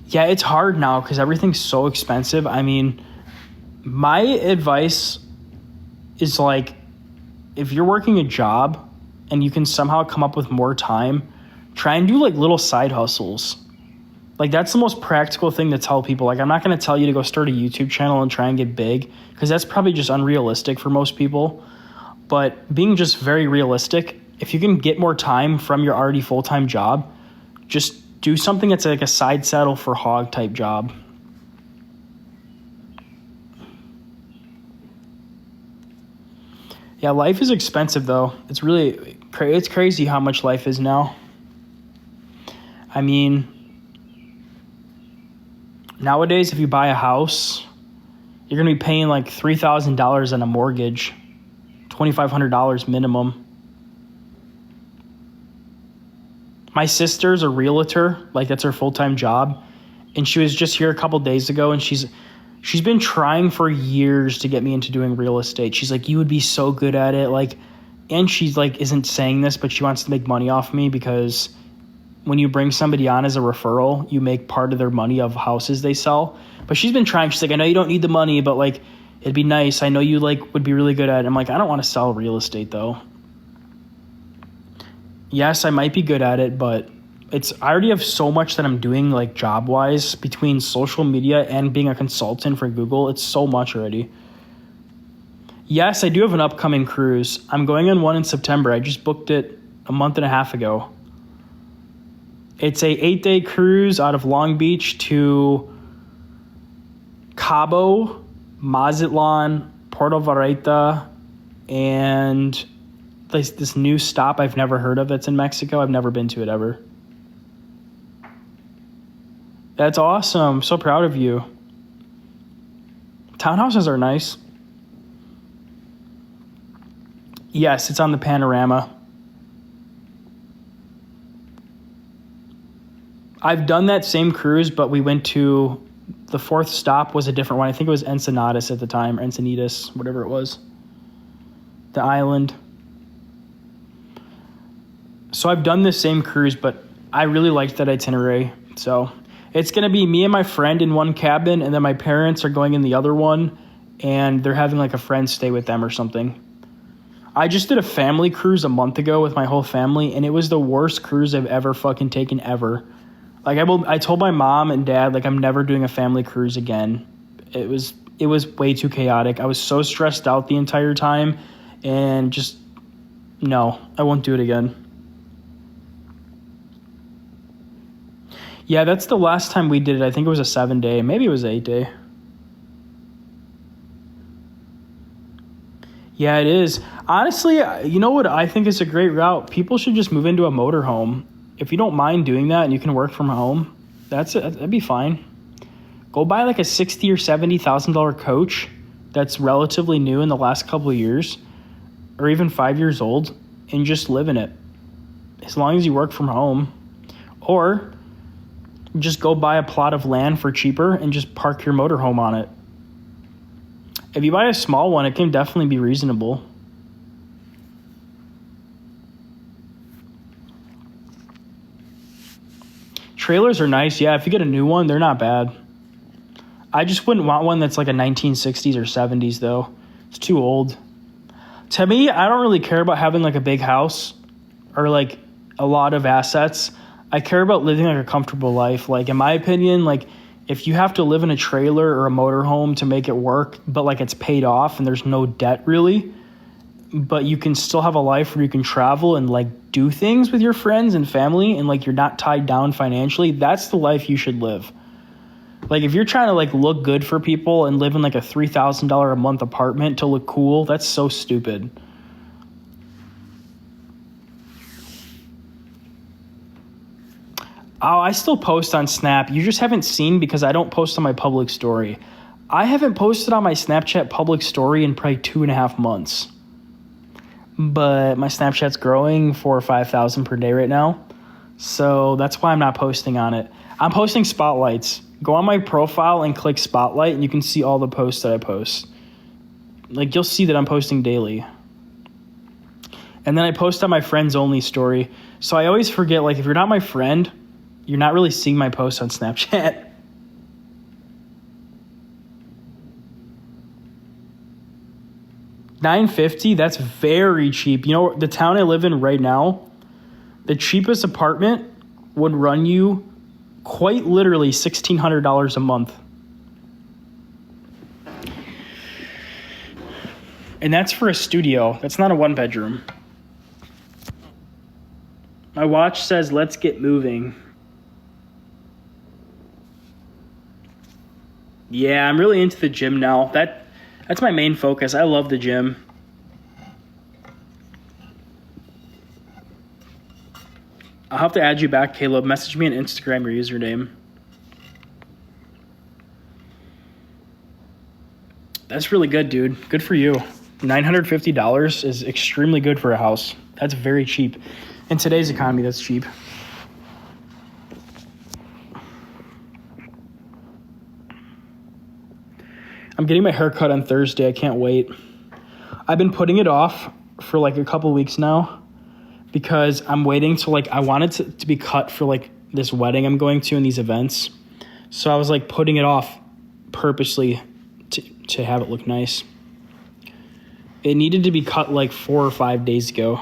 Yeah, it's hard now because everything's so expensive. I mean, my advice is if you're working a job and you can somehow come up with more time, try and do like little side hustles. Like that's the most practical thing to tell people. Like I'm not going to tell you to go start a YouTube channel and try and get big because that's probably just unrealistic for most people. But being just very realistic, if you can get more time from your already full-time job, just do something that's like a side saddle for hog type job. Yeah, life is expensive though. It's crazy how much life is now. I mean, nowadays if you buy a house, you're going to be paying like $3,000 on a mortgage, $2,500 minimum. My sister's a realtor, like that's her full-time job, and she was just here a couple days ago, and she's been trying for years to get me into doing real estate. She's like, you would be so good at it, like, and she's like, isn't saying this, but she wants to make money off me because when you bring somebody on as a referral, you make part of their money of houses they sell. But she's been trying. She's like, I know you don't need the money, but like, it'd be nice. I know you like would be really good at it. I'm like, I don't want to sell real estate though. Yes, I might be good at it, but I already have so much that I'm doing like job wise between social media and being a consultant for Google. It's so much already. Yes, I do have an upcoming cruise. I'm going on one in September. I just booked it a month and a half ago. It's a 8-day cruise out of Long Beach to Cabo, Mazatlan, Puerto Vallarta, and this new stop I've never heard of that's in Mexico. I've never been to it ever. That's awesome. So proud of you. Townhouses are nice. Yes, it's on the Panorama. I've done that same cruise, but we went to the fourth stop was a different one. I think it was Encenadas at the time, or Encinitas, whatever it was. The island. So I've done this same cruise, but I really liked that itinerary. So it's going to be me and my friend in one cabin, and then my parents are going in the other one, and they're having like a friend stay with them or something. I just did a family cruise a month ago with my whole family, and it was the worst cruise I've ever fucking taken ever. Like I told my mom and dad, like I'm never doing a family cruise again. It was way too chaotic. I was so stressed out the entire time, and just no, I won't do it again. Yeah, that's the last time we did it. I think it was a 7-day. Maybe it was 8-day. Yeah, it is. Honestly, you know what I think is a great route? People should just move into a motorhome. If you don't mind doing that and you can work from home, that'd be fine. Go buy like a $60,000 or $70,000 coach that's relatively new in the last couple of years, or even 5 years old, and just live in it. As long as you work from home. Or just go buy a plot of land for cheaper and just park your motorhome on it. If you buy a small one, it can definitely be reasonable. Trailers are nice. Yeah, if you get a new one, they're not bad. I just wouldn't want one that's like a 1960s or 70s, though. It's too old. To me, I don't really care about having like a big house or like a lot of assets. I care about living like a comfortable life. Like, in my opinion, like if you have to live in a trailer or a motorhome to make it work, but like it's paid off and there's no debt really, but you can still have a life where you can travel and like do things with your friends and family and like you're not tied down financially, that's the life you should live. Like if you're trying to like look good for people and live in like a $3,000 a month apartment to look cool, that's so stupid. Oh, I still post on Snap. You just haven't seen because I don't post on my public story. I haven't posted on my Snapchat public story in probably 2.5 months. But my Snapchat's growing 4,000 or 5,000 per day right now. So that's why I'm not posting on it. I'm posting spotlights. Go on my profile and click spotlight and you can see all the posts that I post. Like you'll see that I'm posting daily. And then I post on my friends only story. So I always forget, like if you're not my friend, you're not really seeing my posts on Snapchat. $9.50, that's very cheap. You know, the town I live in right now, The cheapest apartment would run you quite literally $1,600 a month. And that's for a studio. That's not a one-bedroom. My watch says, let's get moving. Yeah, I'm really into the gym now. That's my main focus. I love the gym. I'll have to add you back, Caleb. Message me on Instagram your username. That's really good, dude. Good for you. $950 is extremely good for a house. That's very cheap. In today's economy, that's cheap. I'm getting my hair cut on Thursday. I can't wait. I've been putting it off for like a couple weeks now because I'm waiting to I want it to be cut for like this wedding I'm going to and these events. So I was like putting it off purposely to have it look nice. It needed to be cut like 4 or 5 days ago.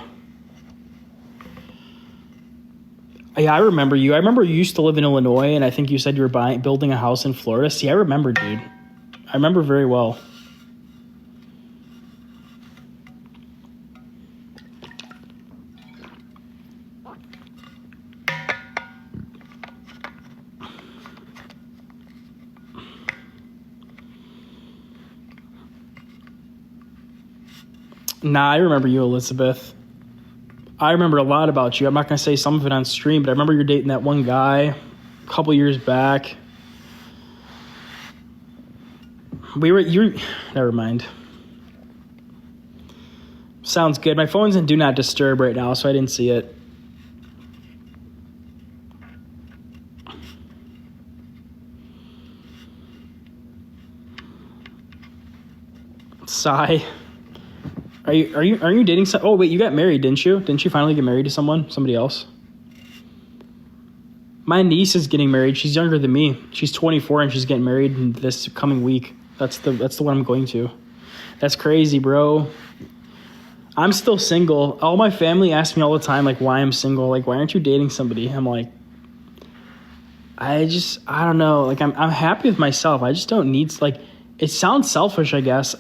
Yeah, I remember you. I remember you used to live in Illinois, and I think you said you were building a house in Florida. See, I remember, dude. I remember very well. Nah, I remember you, Elizabeth. I remember a lot about you. I'm not going to say some of it on stream, but I remember you're dating that one guy a couple years back. Never mind. Sounds good. My phone's in Do Not Disturb right now, so I didn't see it. Sigh. Are you dating some? Oh wait, you got married, didn't you? Didn't you finally get married to somebody else? My niece is getting married. She's younger than me. She's 24 and she's getting married in this coming week. That's the one I'm going to. That's crazy, bro. I'm still single. All my family asks me all the time, like, why I'm single. Like, why aren't you dating somebody? I'm like, I don't know. Like, I'm happy with myself. I just don't need, like, it sounds selfish, I guess.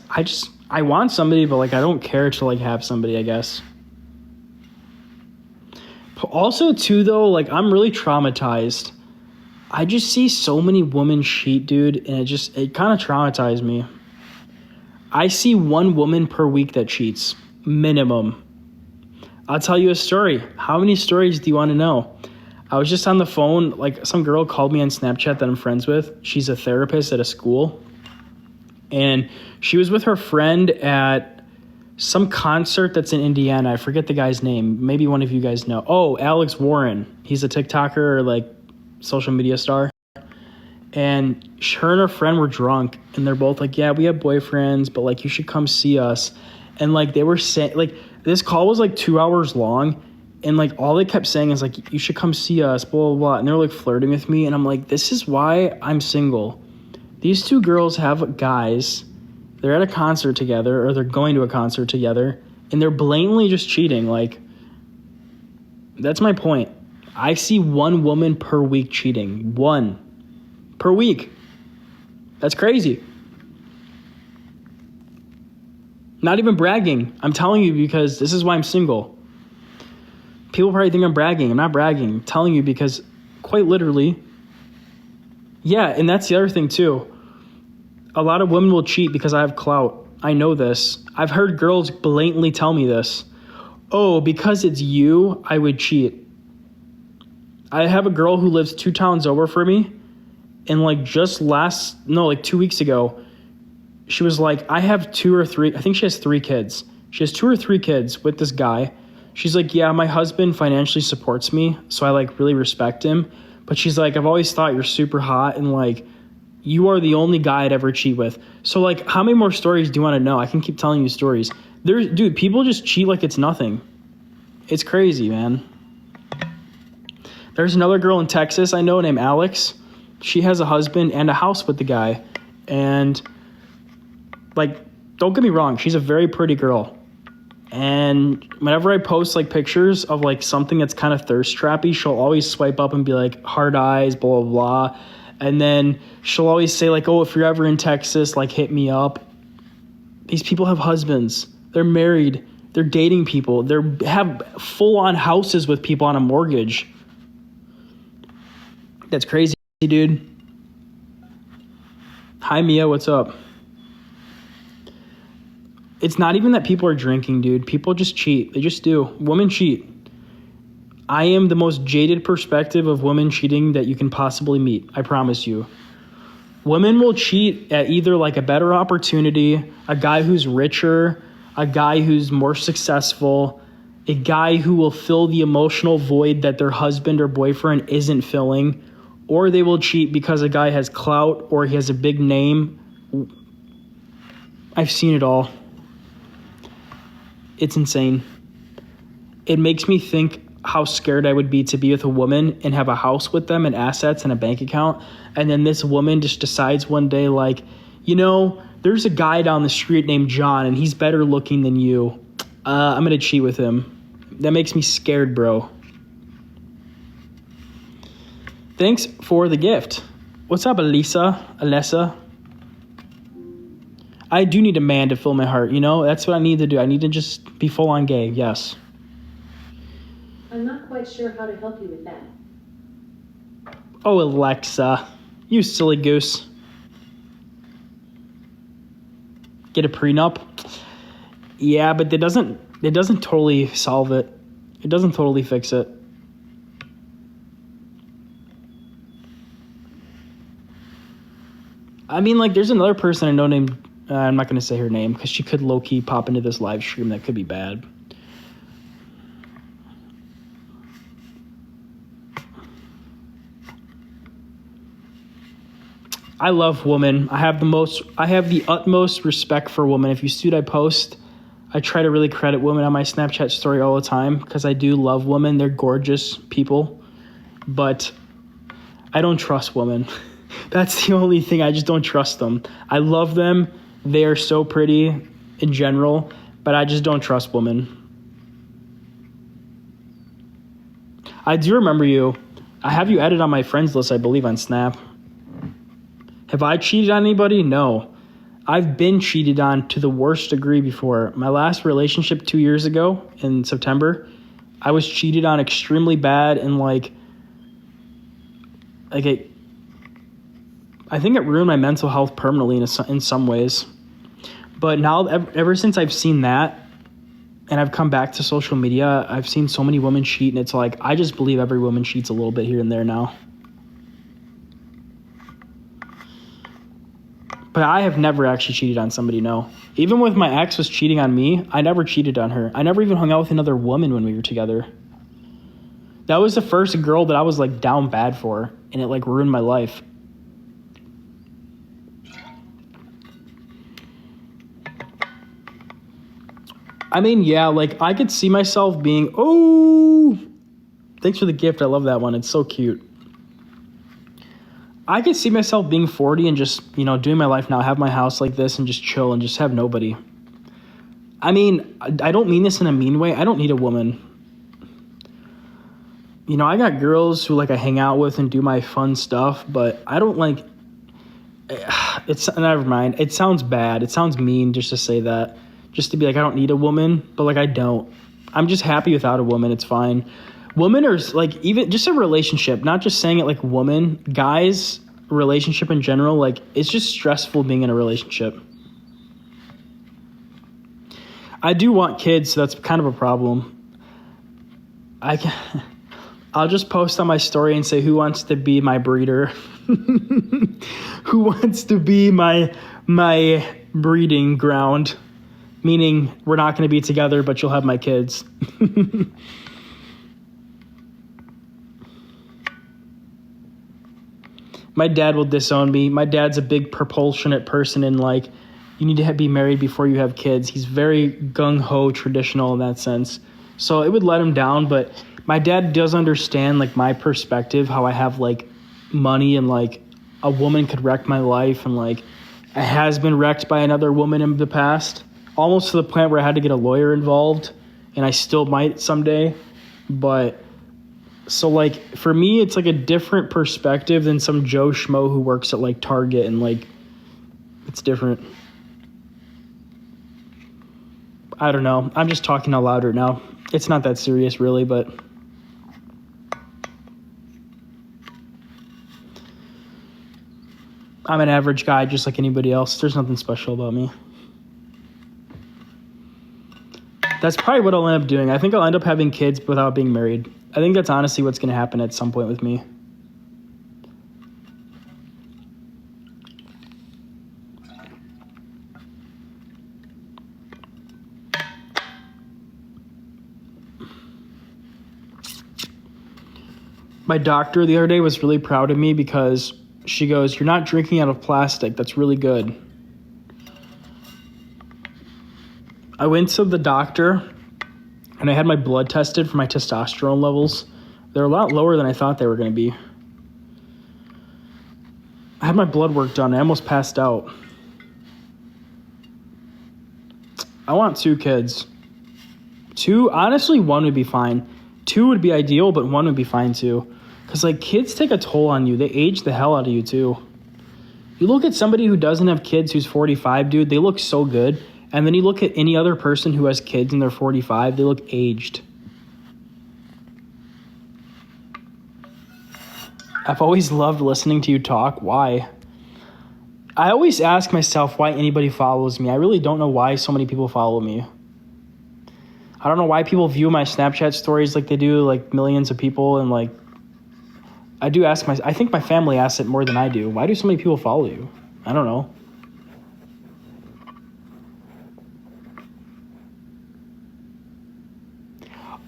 I want somebody, but, like, I don't care to, like, have somebody, I guess. But also, too, though, like, I'm really traumatized. I just see so many women cheat, dude, and it kind of traumatized me. I see one woman per week that cheats, minimum. I'll tell you a story. How many stories do you want to know? I was just on the phone, like, some girl called me on Snapchat that I'm friends with. She's a therapist at a school. And she was with her friend at some concert that's in Indiana. I forget the guy's name. Maybe one of you guys know. Oh, Alex Warren. He's a TikToker or like social media star. And her and her friend were drunk. And they're both like, yeah, we have boyfriends, but like you should come see us. And like they were saying, like this call was like 2 hours long. And like all they kept saying is like, you should come see us, blah, blah, blah. And they're like flirting with me. And I'm like, this is why I'm single. These two girls have guys, they're at a concert together, or they're going to a concert together, and they're blatantly just cheating. Like, that's my point. I see one woman per week cheating. One. Per week. That's crazy. Not even bragging. I'm telling you because this is why I'm single. People probably think I'm bragging. I'm not bragging. I'm telling you because, quite literally, yeah, and that's the other thing, too. A lot of women will cheat because I have clout. I know this. I've heard girls blatantly tell me this. Oh, because it's you, I would cheat. I have a girl who lives 2 towns over from me. And like 2 weeks ago, she was like, I have 2 or 3. I think she has 3 kids. She has 2 or 3 kids with this guy. She's like, yeah, my husband financially supports me. So I like really respect him. But she's like, I've always thought you're super hot and like, you are the only guy I'd ever cheat with. So, like, how many more stories do you want to know? I can keep telling you stories. Dude, people just cheat like it's nothing. It's crazy, man. There's another girl in Texas I know named Alex. She has a husband and a house with the guy. And, like, don't get me wrong. She's a very pretty girl. And whenever I post like pictures of like something that's kind of thirst trappy, she'll always swipe up and be like, hard eyes, blah, blah, blah. And then she'll always say like, oh, if you're ever in Texas, like hit me up. These people have husbands. They're married. They're dating people. They have full on houses with people on a mortgage. That's crazy, dude. Hi, Mia. What's up? It's not even that people are drinking, dude. People just cheat. They just do. Women cheat. I am the most jaded perspective of women cheating that you can possibly meet. I promise you. Women will cheat at either like a better opportunity, a guy who's richer, a guy who's more successful, a guy who will fill the emotional void that their husband or boyfriend isn't filling, or they will cheat because a guy has clout or he has a big name. I've seen it all. It's insane. It makes me think how scared I would be to be with a woman and have a house with them and assets and a bank account. And then this woman just decides one day, like, you know, there's a guy down the street named John and he's better looking than you. I'm going to cheat with him. That makes me scared, bro. Thanks for the gift. What's up, Alessa? I do need a man to fill my heart, you know? That's what I need to do. I need to just be full on gay, yes. I'm not quite sure how to help you with that. Oh, Alexa, you silly goose. Get a prenup? Yeah, but it doesn't totally solve it. It doesn't totally fix it. I mean, like, there's another person I know named, I'm not going to say her name because she could low-key pop into this live stream. That could be bad. I love women. I have the utmost respect for women. If you see what I post, I try to really credit women on my Snapchat story all the time because I do love women. They're gorgeous people, but I don't trust women. That's the only thing. I just don't trust them. I love them. They are so pretty in general, but I just don't trust women. I do remember you. I have you added on my friends list, I believe, on Snap. Have I cheated on anybody? No. I've been cheated on to the worst degree before. My last relationship 2 years ago in September, I was cheated on extremely bad and I think it ruined my mental health permanently in some ways. But now, ever since I've seen that, and I've come back to social media, I've seen so many women cheat, and it's like, I just believe every woman cheats a little bit here and there now. But I have never actually cheated on somebody, no. Even when my ex was cheating on me, I never cheated on her. I never even hung out with another woman when we were together. That was the first girl that I was like down bad for, and it like ruined my life. I mean, yeah, like I could see myself being, oh, thanks for the gift. I love that one. It's so cute. I could see myself being 40 and just, you know, doing my life now, have my house like this and just chill and just have nobody. I mean, I don't mean this in a mean way. I don't need a woman. You know, I got girls who like I hang out with and do my fun stuff, but I don't like, it's, never mind. It sounds bad. It sounds mean just to say that, just to be like, I don't need a woman, but like I don't. I'm just happy without a woman. It's fine. Women are like, even just a relationship, not just saying it like woman, guys, relationship in general, like it's just stressful being in a relationship. I do want kids, so that's kind of a problem. I'll just post on my story and say, who wants to be my breeder? Who wants to be my breeding ground? Meaning we're not going to be together, but you'll have my kids. My dad will disown me. My dad's a big propulsionate person and like, you need to be married before you have kids. He's very gung-ho traditional in that sense. So it would let him down, but my dad does understand like my perspective, how I have like money and like a woman could wreck my life and like it has been wrecked by another woman in the past. almost to the point where I had to get a lawyer involved, and I still might someday. But so like for me, it's like a different perspective than some Joe Schmo who works at like Target, and like it's different. I don't know. I'm just talking out loud right now. It's not that serious really, but I'm an average guy just like anybody else. There's nothing special about me. That's probably what I'll end up doing. I think I'll end up having kids without being married. I think that's honestly what's going to happen at some point with me. My doctor the other day was really proud of me because she goes, "You're not drinking out of plastic. That's really good." I went to the doctor and I had my blood tested for my testosterone levels. They're a lot lower than I thought they were going to be. I had my blood work done. I almost passed out. I want 2 kids. 2, honestly, 1 would be fine. 2 would be ideal, but 1 would be fine too. Because, like, kids take a toll on you. They age the hell out of you, too. You look at somebody who doesn't have kids who's 45, dude, they look so good. And then you look at any other person who has kids and they're 45, they look aged. I've always loved listening to you talk. Why? I always ask myself why anybody follows me. I really don't know why so many people follow me. I don't know why people view my Snapchat stories like they do, like millions of people, and like I think my family asks it more than I do. Why do so many people follow you? I don't know.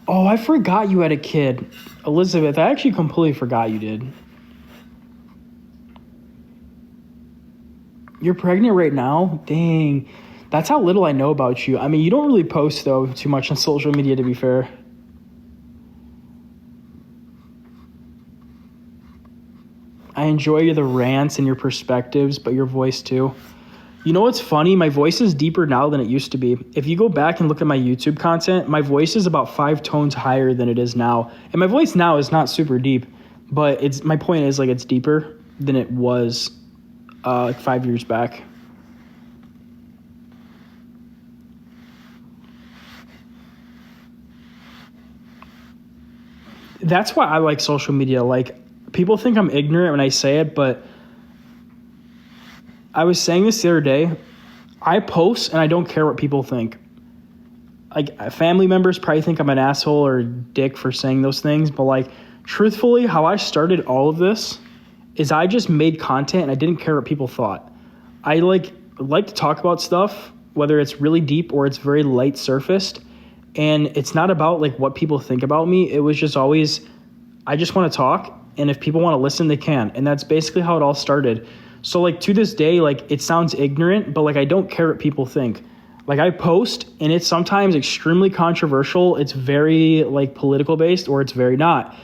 Oh, I forgot you had a kid. Elizabeth, I actually completely forgot you did. You're pregnant right now? Dang. That's how little I know about you. I mean, you don't really post, though, too much on social media, to be fair. I enjoy the rants and your perspectives, but your voice too. You know what's funny? My voice is deeper now than it used to be. If you go back and look at my YouTube content, my voice is about 5 tones higher than it is now. And my voice now is not super deep, but my point is like it's deeper than it was like 5 years back. That's why I like social media. Like, people think I'm ignorant when I say it, but I was saying this the other day. I post and I don't care what people think. Like, family members probably think I'm an asshole or a dick for saying those things, but like, truthfully, how I started all of this is I just made content and I didn't care what people thought. I like to talk about stuff, whether it's really deep or it's very light surfaced. And it's not about like what people think about me. It was just always, I just want to talk. And if people want to listen, they can. And that's basically how it all started. So like to this day, like it sounds ignorant, but like I don't care what people think. Like I post and it's sometimes extremely controversial. It's very like political based or it's very not.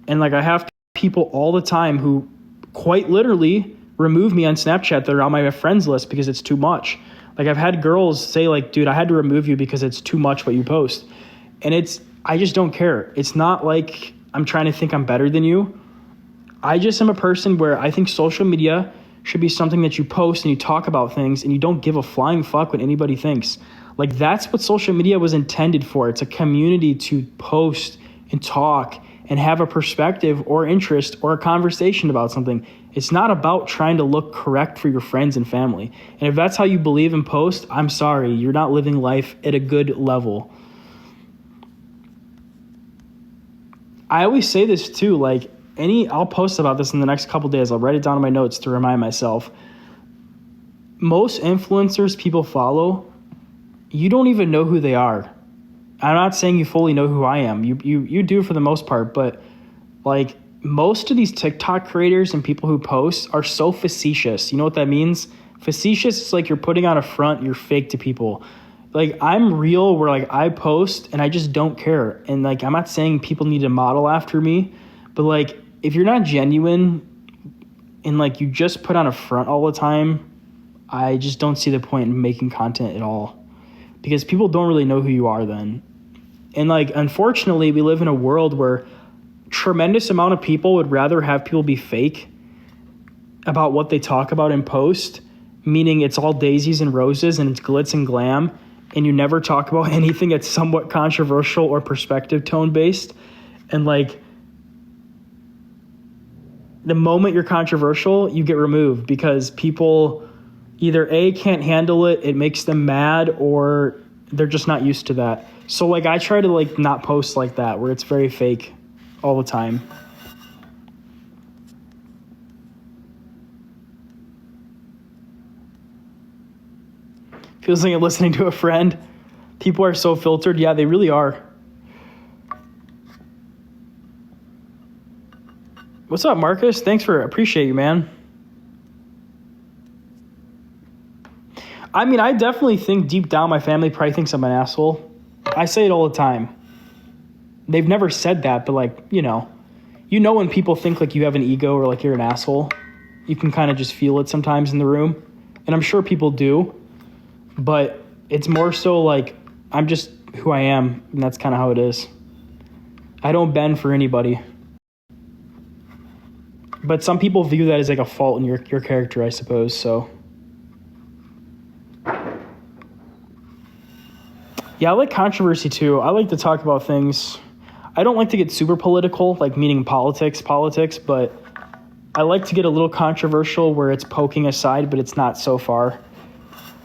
And like I have people all the time who quite literally remove me on Snapchat that are on my friends list because it's too much. Like I've had girls say like, dude, I had to remove you because it's too much what you post. And I just don't care. It's not like I'm trying to think I'm better than you. I just am a person where I think social media should be something that you post and you talk about things and you don't give a flying fuck what anybody thinks. Like that's what social media was intended for. It's a community to post and talk and have a perspective or interest or a conversation about something. It's not about trying to look correct for your friends and family. And if that's how you believe in post, I'm sorry, you're not living life at a good level. I always say this too, like I'll post about this in the next couple days. I'll write it down in my notes to remind myself. Most influencers people follow, you don't even know who they are. I'm not saying you fully know who I am. You do for the most part, but like most of these TikTok creators and people who post are so facetious. You know what that means? Facetious is like you're putting on a front, you're fake to people. Like I'm real where like I post and I just don't care. And like I'm not saying people need to model after me, but like if you're not genuine and like you just put on a front all the time, I just don't see the point in making content at all. because people don't really know who you are then. And like, unfortunately, we live in a world where tremendous amount of people would rather have people be fake about what they talk about in post, meaning it's all daisies and roses and it's glitz and glam, and you never talk about anything that's somewhat controversial or perspective tone based. And like, the moment you're controversial, you get removed because people either A, can't handle it, it makes them mad, or they're just not used to that. So like, I try to like not post like that where it's very fake all the time. Feels like I'm listening to a friend. People are so filtered. Yeah, they really are. What's up, Marcus? Appreciate you, man. I mean, I definitely think deep down my family probably thinks I'm an asshole. I say it all the time. They've never said that, but like, you know when people think like you have an ego or like you're an asshole, you can kind of just feel it sometimes in the room. And I'm sure people do, but it's more so like I'm just who I am, and that's kind of how it is. I don't bend for anybody. But some people view that as like a fault in your character, I suppose, so. Yeah, I like controversy too. I like to talk about things. I don't like to get super political, like meaning politics, but I like to get a little controversial where it's poking aside, but it's not so far.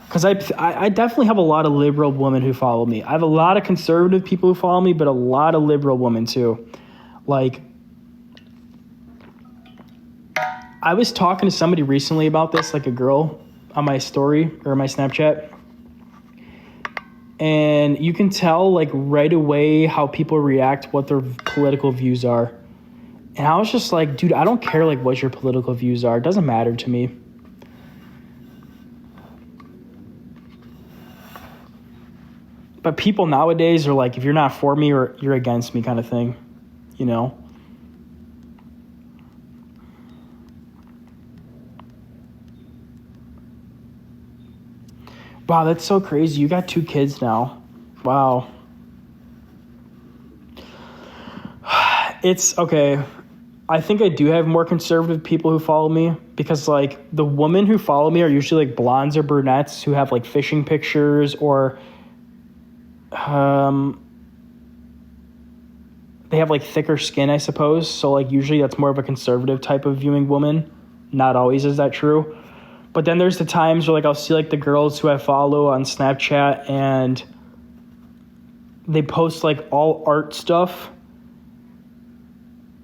Because I definitely have a lot of liberal women who follow me. I have a lot of conservative people who follow me, but a lot of liberal women too. Like, I was talking to somebody recently about this, like a girl on my story or my Snapchat. And you can tell like right away how people react, what their political views are. And I was just like, dude, I don't care like what your political views are. It doesn't matter to me. But people nowadays are like, if you're not for me or you're against me kind of thing, you know? Wow, that's so crazy. You got 2 kids now. Wow. It's okay. I think I do have more conservative people who follow me because like the women who follow me are usually like blondes or brunettes who have like fishing pictures or they have like thicker skin, I suppose. So like usually that's more of a conservative type of viewing woman. Not always is that true. But then there's the times where like I'll see like the girls who I follow on Snapchat and they post like all art stuff.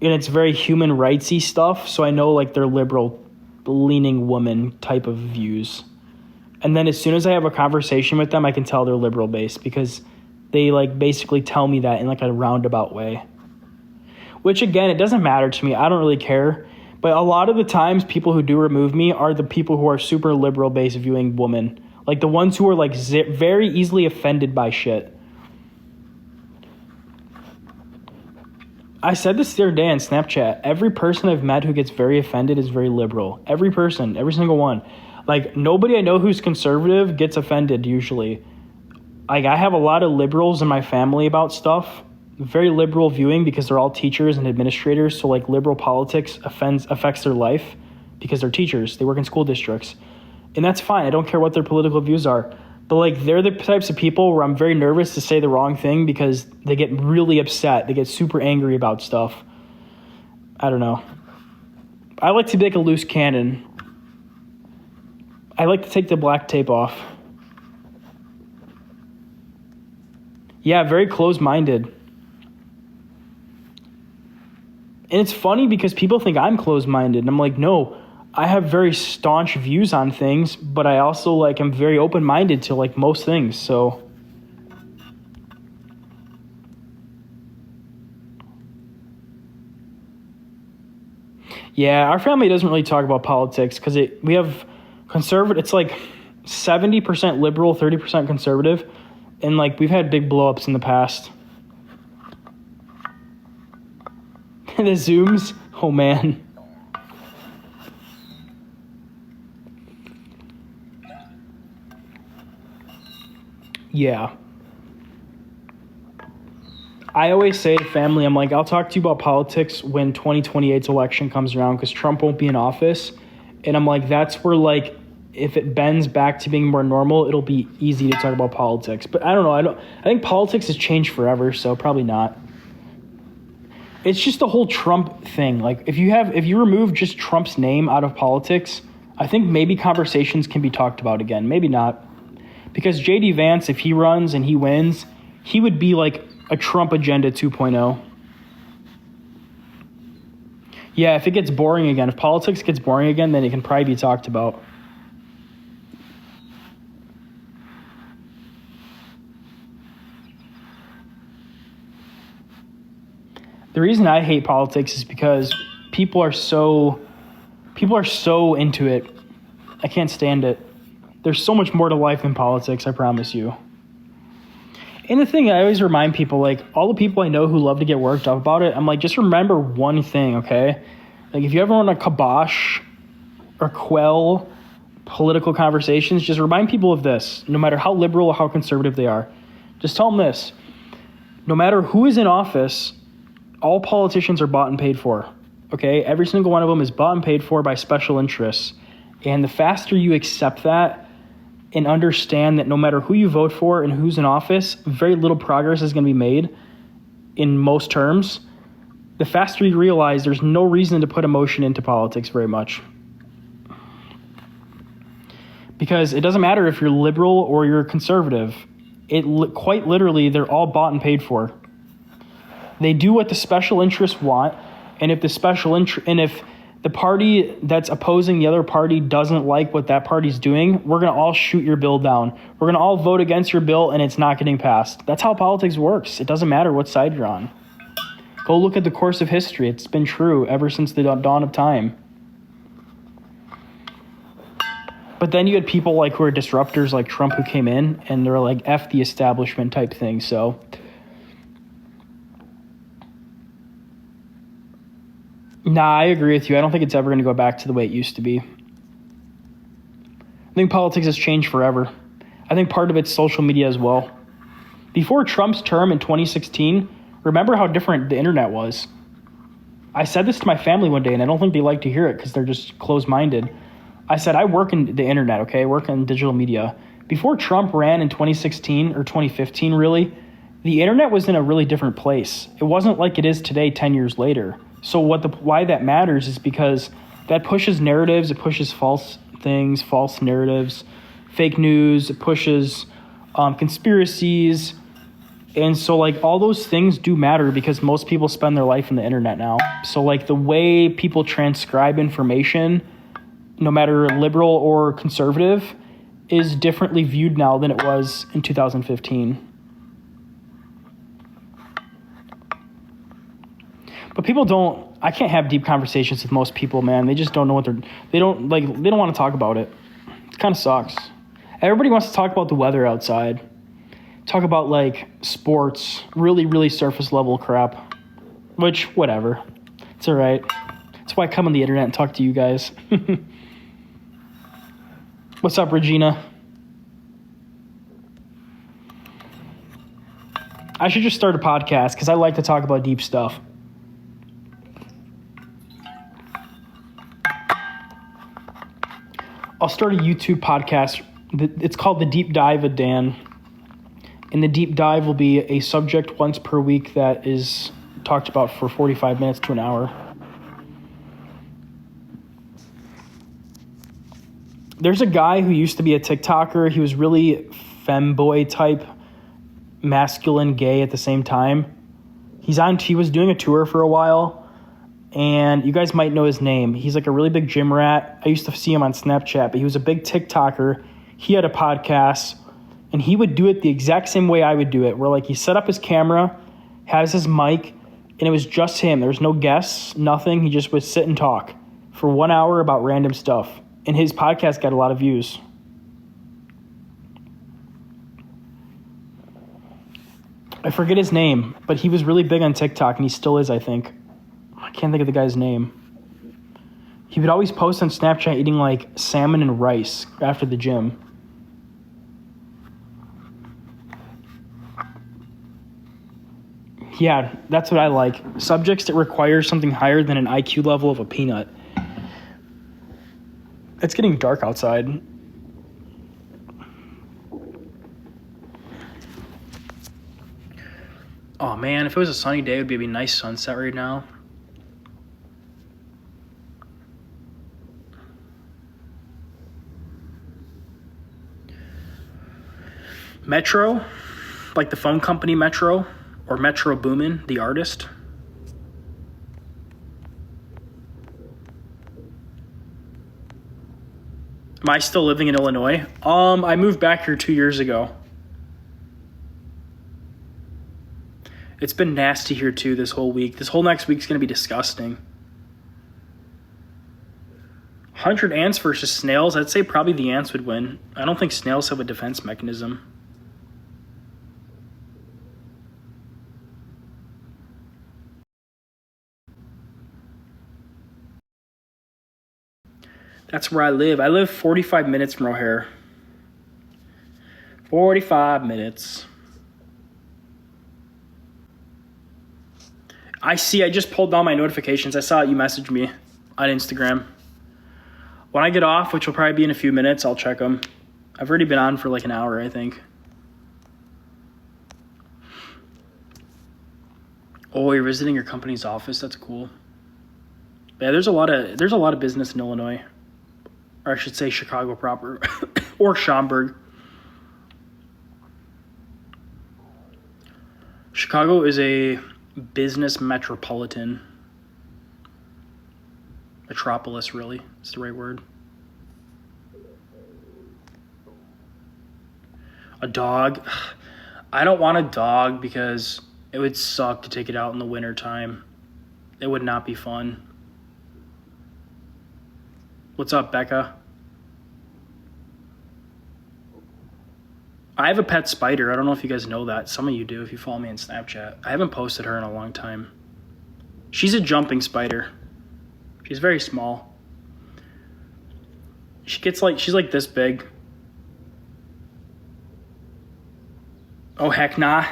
And it's very human rightsy stuff. So I know like they're liberal leaning woman type of views. And then as soon as I have a conversation with them, I can tell they're liberal based because they like basically tell me that in like a roundabout way. Which again, it doesn't matter to me. I don't really care. But a lot of the times people who do remove me are the people who are super liberal based viewing women. Like the ones who are like very easily offended by shit. I said this the other day on Snapchat. Every person I've met who gets very offended is very liberal. Every person, every single one. Like nobody I know who's conservative gets offended usually. Like I have a lot of liberals in my family about stuff. Very liberal viewing because they're all teachers and administrators. So like liberal politics affects their life because they're teachers. They work in school districts. And that's fine. I don't care what their political views are. But like they're the types of people where I'm very nervous to say the wrong thing because they get really upset. They get super angry about stuff. I don't know. I like to be like a loose cannon. I like to take the black tape off. Yeah, very closed-minded. And it's funny because people think I'm closed-minded. And I'm like, no, I have very staunch views on things, but I also like am very open-minded to like most things. So yeah, our family doesn't really talk about politics because we have conservative. It's like 70% liberal, 30% conservative. And like we've had big blow-ups in the past. The Zooms, oh man. Yeah. I always say to family, I'm like, I'll talk to you about politics when 2028's election comes around because Trump won't be in office. And I'm like, that's where, like, if it bends back to being more normal, it'll be easy to talk about politics. But I don't know. I think politics has changed forever, so probably not. It's just the whole Trump thing. Like, if you remove just Trump's name out of politics, I think maybe conversations can be talked about again. Maybe not. Because J.D. Vance, if he runs and he wins, he would be like a Trump Agenda 2.0. Yeah, if it gets boring again, if politics gets boring again, then it can probably be talked about. The reason I hate politics is because people are so into it. I can't stand it. There's so much more to life than politics, I promise you. And the thing I always remind people, like, all the people I know who love to get worked up about it, I'm like, just remember one thing, okay? Like, if you ever want to kibosh or quell political conversations, just remind people of this, no matter how liberal or how conservative they are. Just tell them this. No matter who is in office, all politicians are bought and paid for, okay? Every single one of them is bought and paid for by special interests. And the faster you accept that, and understand that no matter who you vote for and who's in office, very little progress is going to be made in most terms, the faster you realize there's no reason to put emotion into politics very much. Because it doesn't matter if you're liberal or you're conservative. Quite literally, they're all bought and paid for. They do what the special interests want, and if the party that's opposing the other party doesn't like what that party's doing, we're going to all shoot your bill down. We're going to all vote against your bill, and it's not getting passed. That's how politics works. It doesn't matter what side you're on. Go look at the course of history. It's been true ever since the dawn of time. But then you had people like who are disruptors like Trump who came in, and they're like F the establishment type thing. So nah, I agree with you. I don't think it's ever going to go back to the way it used to be. I think politics has changed forever. I think part of it's social media as well. Before Trump's term in 2016, remember how different the internet was. I said this to my family one day, and I don't think they like to hear it because they're just closed-minded. I said, I work in the internet, okay? I work in digital media. Before Trump ran in 2016 or 2015, really, the internet was in a really different place. It wasn't like it is today 10 years later. So why that matters is because that pushes narratives, it pushes false things, false narratives, fake news, it pushes conspiracies. And so, like, all those things do matter because most people spend their life on the internet now. So, like, the way people transcribe information, no matter liberal or conservative, is differently viewed now than it was in 2015. But I can't have deep conversations with most people, man. They just don't know they don't want to talk about it. It kind of sucks. Everybody wants to talk about the weather outside. Talk about, like, sports, really, really surface level crap. Which, whatever. It's all right. That's why I come on the internet and talk to you guys. What's up, Regina? I should just start a podcast because I like to talk about deep stuff. I'll start a YouTube podcast. It's called The Deep Dive with Dan. And the deep dive will be a subject once per week that is talked about for 45 minutes to an hour. There's a guy who used to be a TikToker. He was really femboy type, masculine, gay at the same time. He was doing a tour for a while. And you guys might know his name. He's like a really big gym rat. I used to see him on Snapchat, but he was a big TikToker. He had a podcast, and he would do it the exact same way I would do it, where, like, he set up his camera, has his mic, and it was just him. There was no guests, nothing. He just would sit and talk for 1 hour about random stuff. And his podcast got a lot of views. I forget his name, but he was really big on TikTok, and he still is, I think. I can't think of the guy's name. He would always post on Snapchat eating, like, salmon and rice after the gym. Yeah, that's what I like. Subjects that require something higher than an IQ level of a peanut. It's getting dark outside. Oh man, if it was a sunny day, it would be a nice sunset right now. Metro, like the phone company Metro, or Metro Boomin, the artist. Am I still living in Illinois? I moved back here 2 years ago. It's been nasty here too this whole week. This whole next week's gonna be disgusting. 100 ants versus snails. I'd say probably the ants would win. I don't think snails have a defense mechanism. That's where I live. I live 45 minutes from O'Hare. 45 minutes. I just pulled down my notifications. I saw you messaged me on Instagram. When I get off, which will probably be in a few minutes, I'll check them. I've already been on for like an hour, I think. Oh, you're visiting your company's office? That's cool. Yeah, there's a lot of business in Illinois. Or I should say Chicago proper. Or Schaumburg. Chicago is a business metropolitan. Metropolis, really, is the right word. A dog. I don't want a dog because it would suck to take it out in the winter time. It would not be fun. What's up, Becca? I have a pet spider. I don't know if you guys know that. Some of you do if you follow me on Snapchat. I haven't posted her in a long time. She's a jumping spider. She's very small. She's like this big. Oh, heck nah.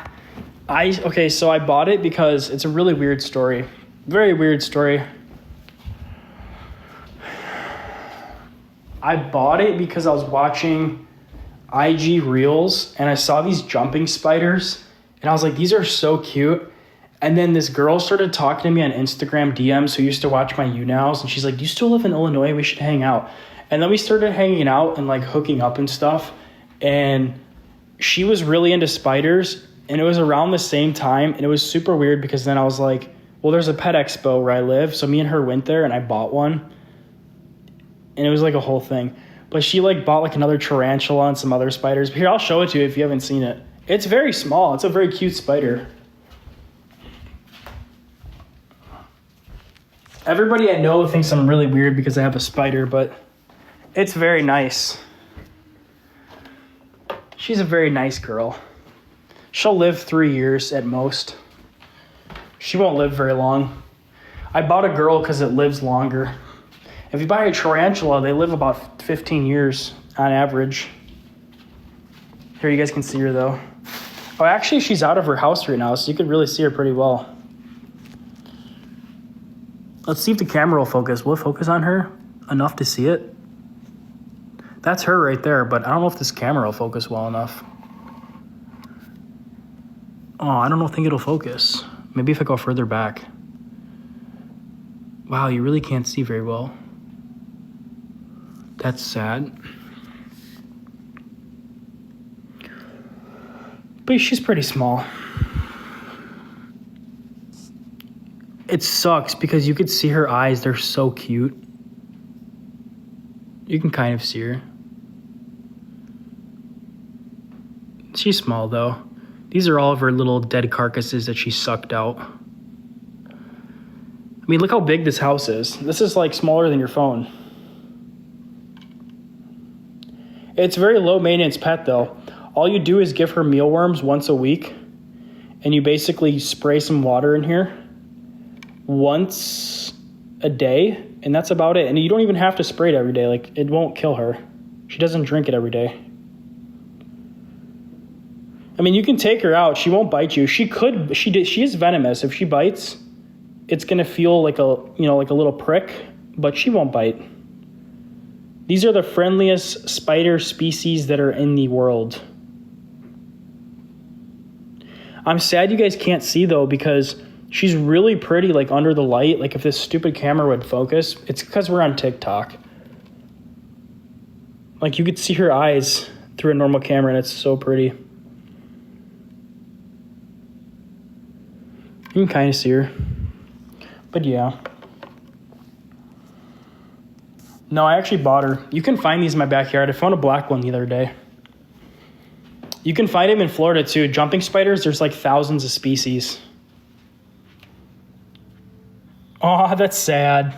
So I bought it because it's a really weird story. Very weird story. I bought it because I was watching IG Reels and I saw these jumping spiders and I was like, these are so cute. And then this girl started talking to me on Instagram DMs who used to watch my YouNows, and she's like, do you still live in Illinois? We should hang out. And then we started hanging out and like hooking up and stuff. And she was really into spiders, and it was around the same time. And it was super weird because then I was like, well, there's a pet expo where I live. So me and her went there and I bought one. And it was like a whole thing. But she like bought like another tarantula and some other spiders. But here, I'll show it to you if you haven't seen it. It's very small. It's a very cute spider. Everybody I know thinks I'm really weird because I have a spider, but it's very nice. She's a very nice girl. She'll live 3 years at most. She won't live very long. I bought a girl because it lives longer. If you buy a tarantula, they live about 15 years on average. Here, you guys can see her though. Oh, actually, she's out of her house right now, so you could really see her pretty well. Let's see if the camera will focus. Will it focus on her enough to see it? That's her right there, but I don't know if this camera will focus well enough. Oh, I don't think it'll focus. Maybe if I go further back. Wow, you really can't see very well. That's sad. But she's pretty small. It sucks because you could see her eyes. They're so cute. You can kind of see her. She's small though. These are all of her little dead carcasses that she sucked out. I mean, look how big this house is. This is like smaller than your phone. It's a very low maintenance pet though. All you do is give her mealworms once a week, and you basically spray some water in here once a day, and that's about it. And you don't even have to spray it every day. Like, it won't kill her. She doesn't drink it every day. I mean, you can take her out. She won't bite you. She could. She is venomous. If she bites, it's gonna feel like like a little prick, but she won't bite. These are the friendliest spider species that are in the world. I'm sad you guys can't see though, because she's really pretty like under the light. Like if this stupid camera would focus, it's because we're on TikTok. Like you could see her eyes through a normal camera and it's so pretty. You can kind of see her. But yeah. No, I actually bought her. You can find these in my backyard. I found a black one the other day. You can find them in Florida too. Jumping spiders, there's like thousands of species. Oh, that's sad.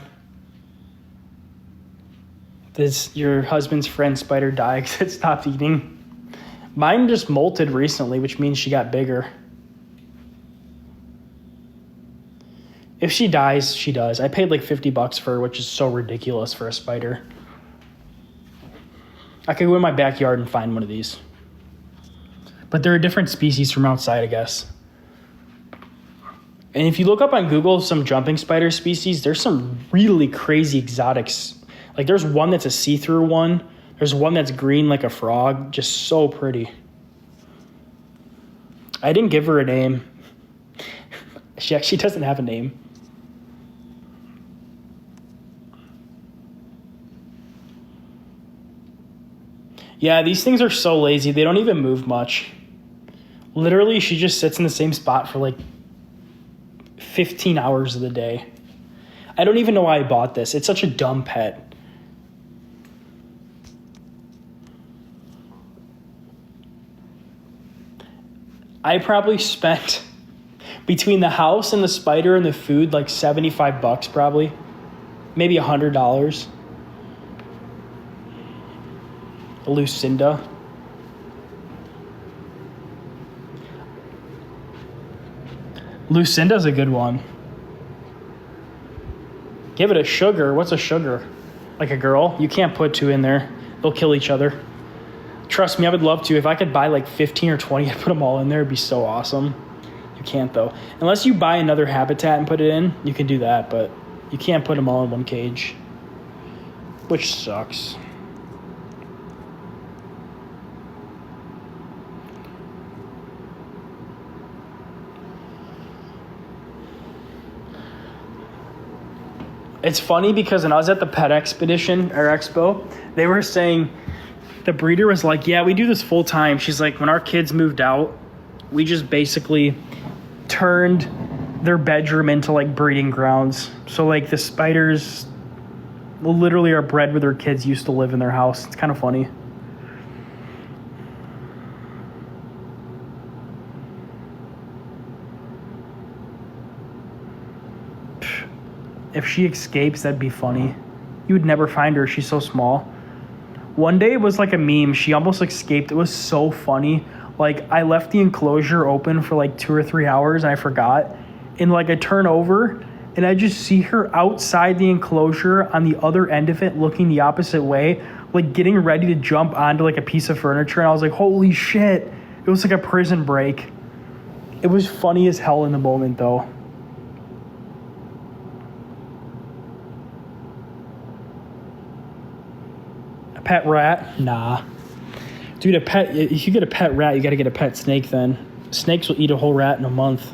Does your husband's friend spider die because it stopped eating? Mine just molted recently, which means she got bigger. If she dies, she does. I paid like $50 for her, which is so ridiculous for a spider. I could go in my backyard and find one of these. But they're a different species from outside, I guess. And if you look up on Google some jumping spider species, there's some really crazy exotics. Like there's one that's a see-through one. There's one that's green like a frog. Just so pretty. I didn't give her a name. She actually doesn't have a name. Yeah, these things are so lazy. They don't even move much. Literally, she just sits in the same spot for like 15 hours of the day. I don't even know why I bought this. It's such a dumb pet. I probably spent between the house and the spider and the food like $75 probably. Maybe $100. Lucinda. Lucinda's a good one. Give it a sugar. What's a sugar? Like a girl? You can't put two in there. They'll kill each other. Trust me, I would love to. If I could buy like 15 or 20 and put them all in there, it'd be so awesome. You can't though. Unless you buy another habitat and put it in, you can do that, but you can't put them all in one cage. Which sucks. It's funny because when I was at the pet expedition or expo, they were saying, the breeder was like, yeah, we do this full time. She's like, when our kids moved out, we just basically turned their bedroom into like breeding grounds. So like the spiders literally are bred where their kids used to live in their house. It's kind of funny. If she escapes, that'd be funny. You would never find her. She's so small. One day it was like a meme. She almost escaped. It was so funny. Like I left the enclosure open for like 2 or 3 hours and I forgot. And like I turn over and I just see her outside the enclosure on the other end of it looking the opposite way, like getting ready to jump onto like a piece of furniture. And I was like, holy shit. It was like a prison break. It was funny as hell in the moment though. Pet rat? Nah. Dude, if you get a pet rat, you got to get a pet snake then. Snakes will eat a whole rat in a month.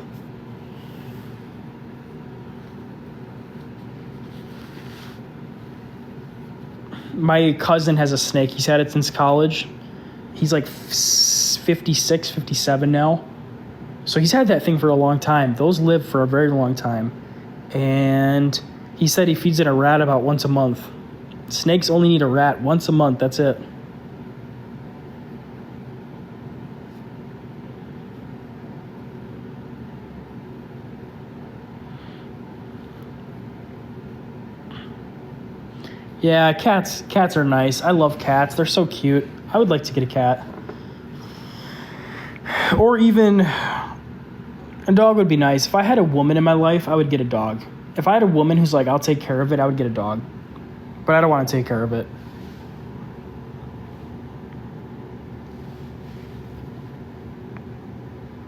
My cousin has a snake. He's had it since college. He's like 56, 57 now. So he's had that thing for a long time. Those live for a very long time. And he said he feeds it a rat about once a month. Snakes only need a rat once a month. That's it. Yeah, cats are nice. I love cats. They're so cute. I would like to get a cat. Or even a dog would be nice. If I had a woman in my life, I would get a dog. If I had a woman who's like, I'll take care of it, I would get a dog. But I don't want to take care of it.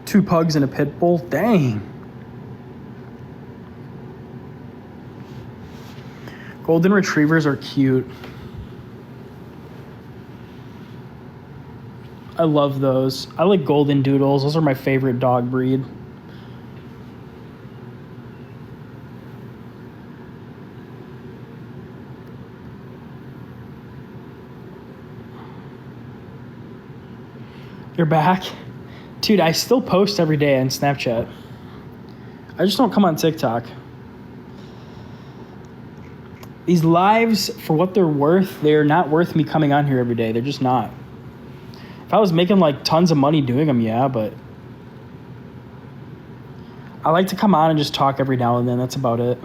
2 pugs and a pit bull. Dang. Golden retrievers are cute. I love those. I like golden doodles. Those are my favorite dog breed. You're back? Dude, I still post every day on Snapchat. I just don't come on TikTok. These lives, for what they're worth, they're not worth me coming on here every day. They're just not. If I was making like tons of money doing them, yeah, but I like to come on and just talk every now and then. That's about it.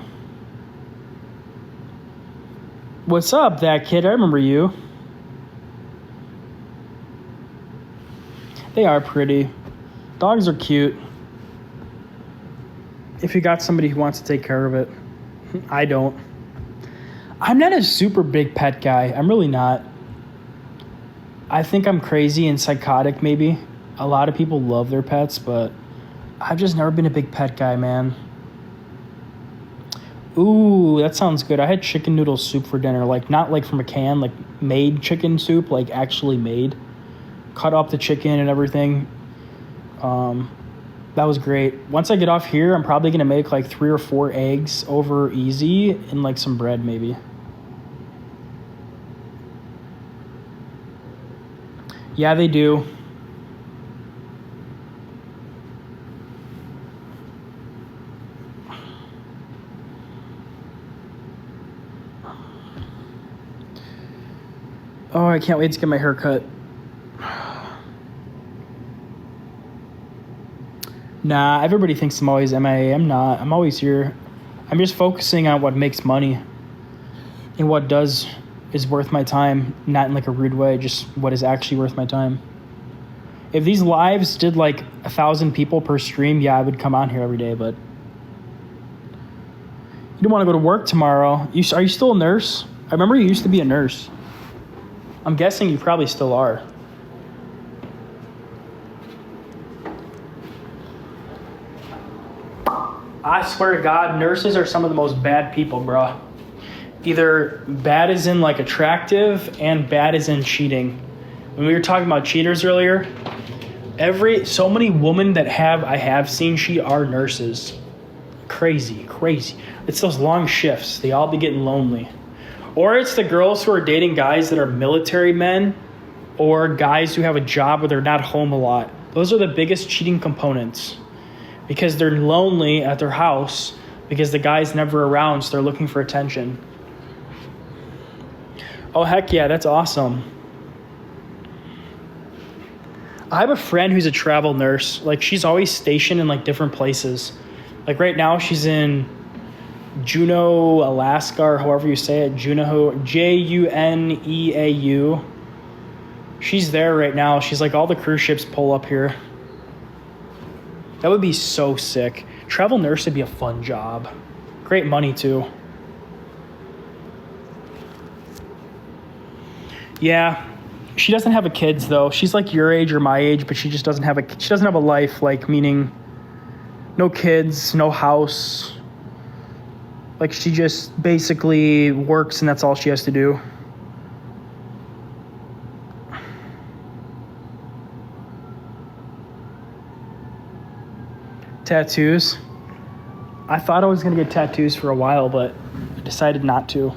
What's up, that kid? I remember you. They are pretty. Dogs are cute. If you got somebody who wants to take care of it. I don't. I'm not a super big pet guy. I'm really not. I think I'm crazy and psychotic maybe. A lot of people love their pets, but I've just never been a big pet guy, man. Ooh, that sounds good. I had chicken noodle soup for dinner. Like, not like from a can, like made chicken soup, like actually made. Cut up the chicken and everything. That was great. Once I get off here, I'm probably going to make like 3 or 4 eggs over easy and like some bread maybe. Yeah, they do. Oh, I can't wait to get my hair cut. Nah, everybody thinks I'm always MIA. I'm not. I'm always here. I'm just focusing on what makes money and what is worth my time, not in like a rude way, just what is actually worth my time. If these lives did like 1,000 people per stream, yeah, I would come on here every day, but you don't want to go to work tomorrow. Are you still a nurse? I remember you used to be a nurse. I'm guessing you probably still are. I swear to God, nurses are some of the most bad people, bro. Either bad as in like attractive and bad as in cheating. When we were talking about cheaters earlier, so many women that I have seen cheat are nurses. Crazy. It's those long shifts. They all be getting lonely. Or it's the girls who are dating guys that are military men or guys who have a job where they're not home a lot. Those are the biggest cheating components because they're lonely at their house because the guy's never around, so they're looking for attention. Oh, heck yeah, that's awesome. I have a friend who's a travel nurse. Like, she's always stationed in, like, different places. Like, right now, she's in Juneau, Alaska, or however you say it. Juneau, Juneau. She's there right now. She's like, all the cruise ships pull up here. That would be so sick. Travel nurse would be a fun job. Great money, too. Yeah. She doesn't have a kids though. She's like your age or my age, but she just doesn't have a life, like meaning no kids, no house. Like she just basically works and that's all she has to do. Tattoos. I thought I was going to get tattoos for a while, but I decided not to.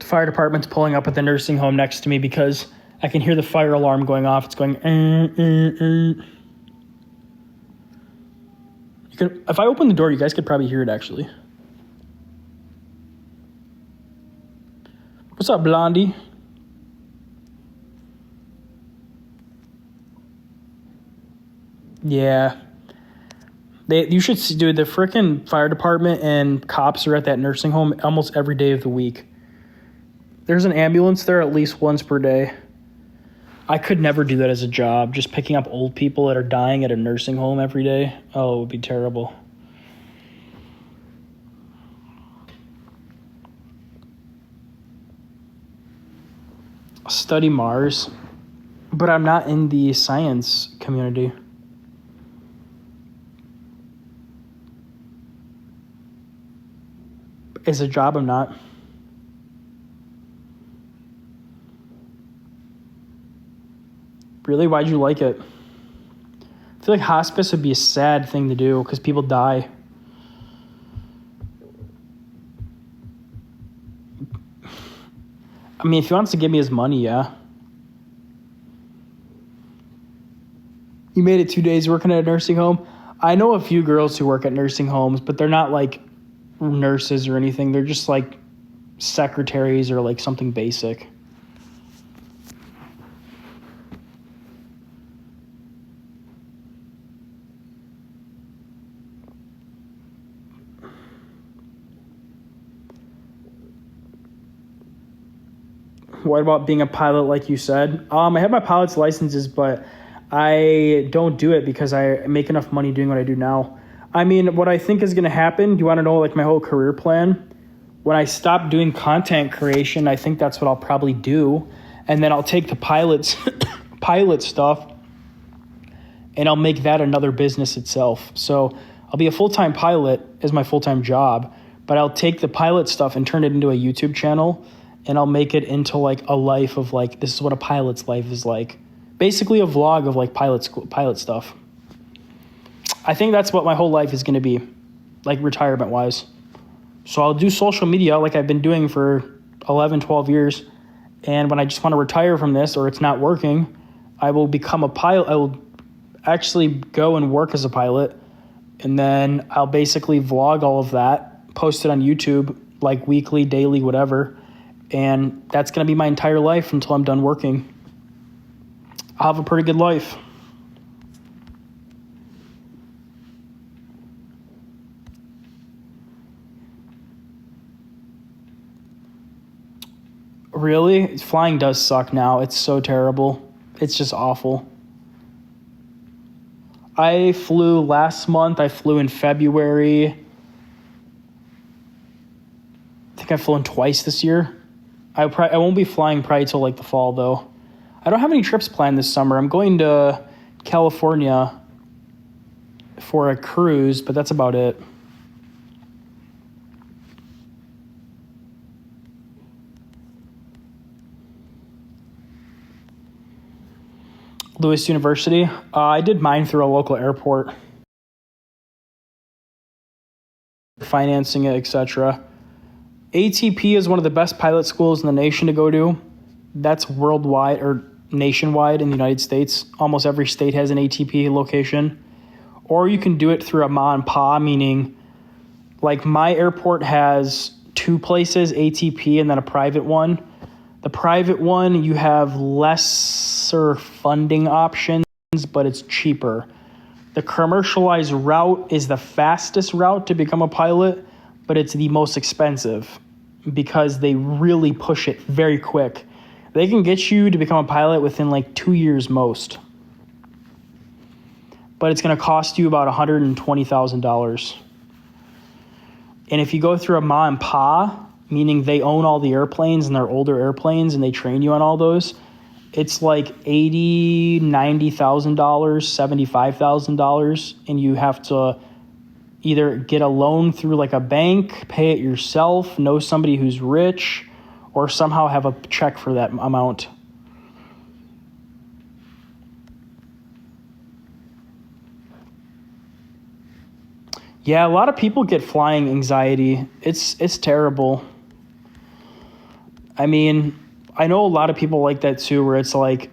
Fire department's pulling up at the nursing home next to me because I can hear the fire alarm going off. It's going. If I open the door, you guys could probably hear it actually. What's up, Blondie? Yeah. You should see, dude, the freaking fire department and cops are at that nursing home almost every day of the week. There's an ambulance there at least once per day. I could never do that as a job, just picking up old people that are dying at a nursing home every day. Oh, it would be terrible. study Mars, but I'm not in the science community. It's a job I'm not. Really? Why'd you like it? I feel like hospice would be a sad thing to do because people die. I mean, if he wants to give me his money, yeah. You made it 2 days working at a nursing home? I know a few girls who work at nursing homes, but they're not like nurses or anything. They're just like secretaries or like something basic. What about being a pilot, like you said? I have my pilot's licenses, but I don't do it because I make enough money doing what I do now. I mean, what I think is going to happen, do you want to know like my whole career plan? When I stop doing content creation, I think that's what I'll probably do. And then I'll take the pilot stuff and I'll make that another business itself. So I'll be a full-time pilot as my full-time job, but I'll take the pilot stuff and turn it into a YouTube channel. And I'll make it into like a life of like, this is what a pilot's life is like. Basically a vlog of like pilot stuff. I think that's what my whole life is going to be, like retirement wise. So I'll do social media like I've been doing for 11, 12 years. And when I just want to retire from this or it's not working, I will become a pilot. I will actually go and work as a pilot. And then I'll basically vlog all of that, post it on YouTube, like weekly, daily, whatever. And that's going to be my entire life until I'm done working. I'll have a pretty good life. Really? Flying does suck now. It's so terrible. It's just awful. I flew last month. I flew in February. I think I've flown twice this year. I won't be flying probably till like the fall though. I don't have any trips planned this summer. I'm going to California for a cruise, but that's about it. Lewis University. I did mine through a local airport. Financing it, etc. ATP is one of the best pilot schools in the nation to go to. That's worldwide or nationwide in the United States. Almost every state has an ATP location. Or you can do it through a ma and pa, meaning like my airport has 2 places, ATP and then a private one. The private one, you have lesser funding options, but it's cheaper. The commercialized route is the fastest route to become a pilot, but it's the most expensive because they really push it very quick. They can get you to become a pilot within like 2 years most. But it's going to cost you about $120,000. And if you go through a ma and pa, meaning they own all the airplanes and they're older airplanes and they train you on all those, it's like $80,000, $90,000, $75,000, and you have to either get a loan through like a bank, pay it yourself, know somebody who's rich, or somehow have a check for that amount. Yeah, a lot of people get flying anxiety. It's terrible. I mean, I know a lot of people like that too, where it's like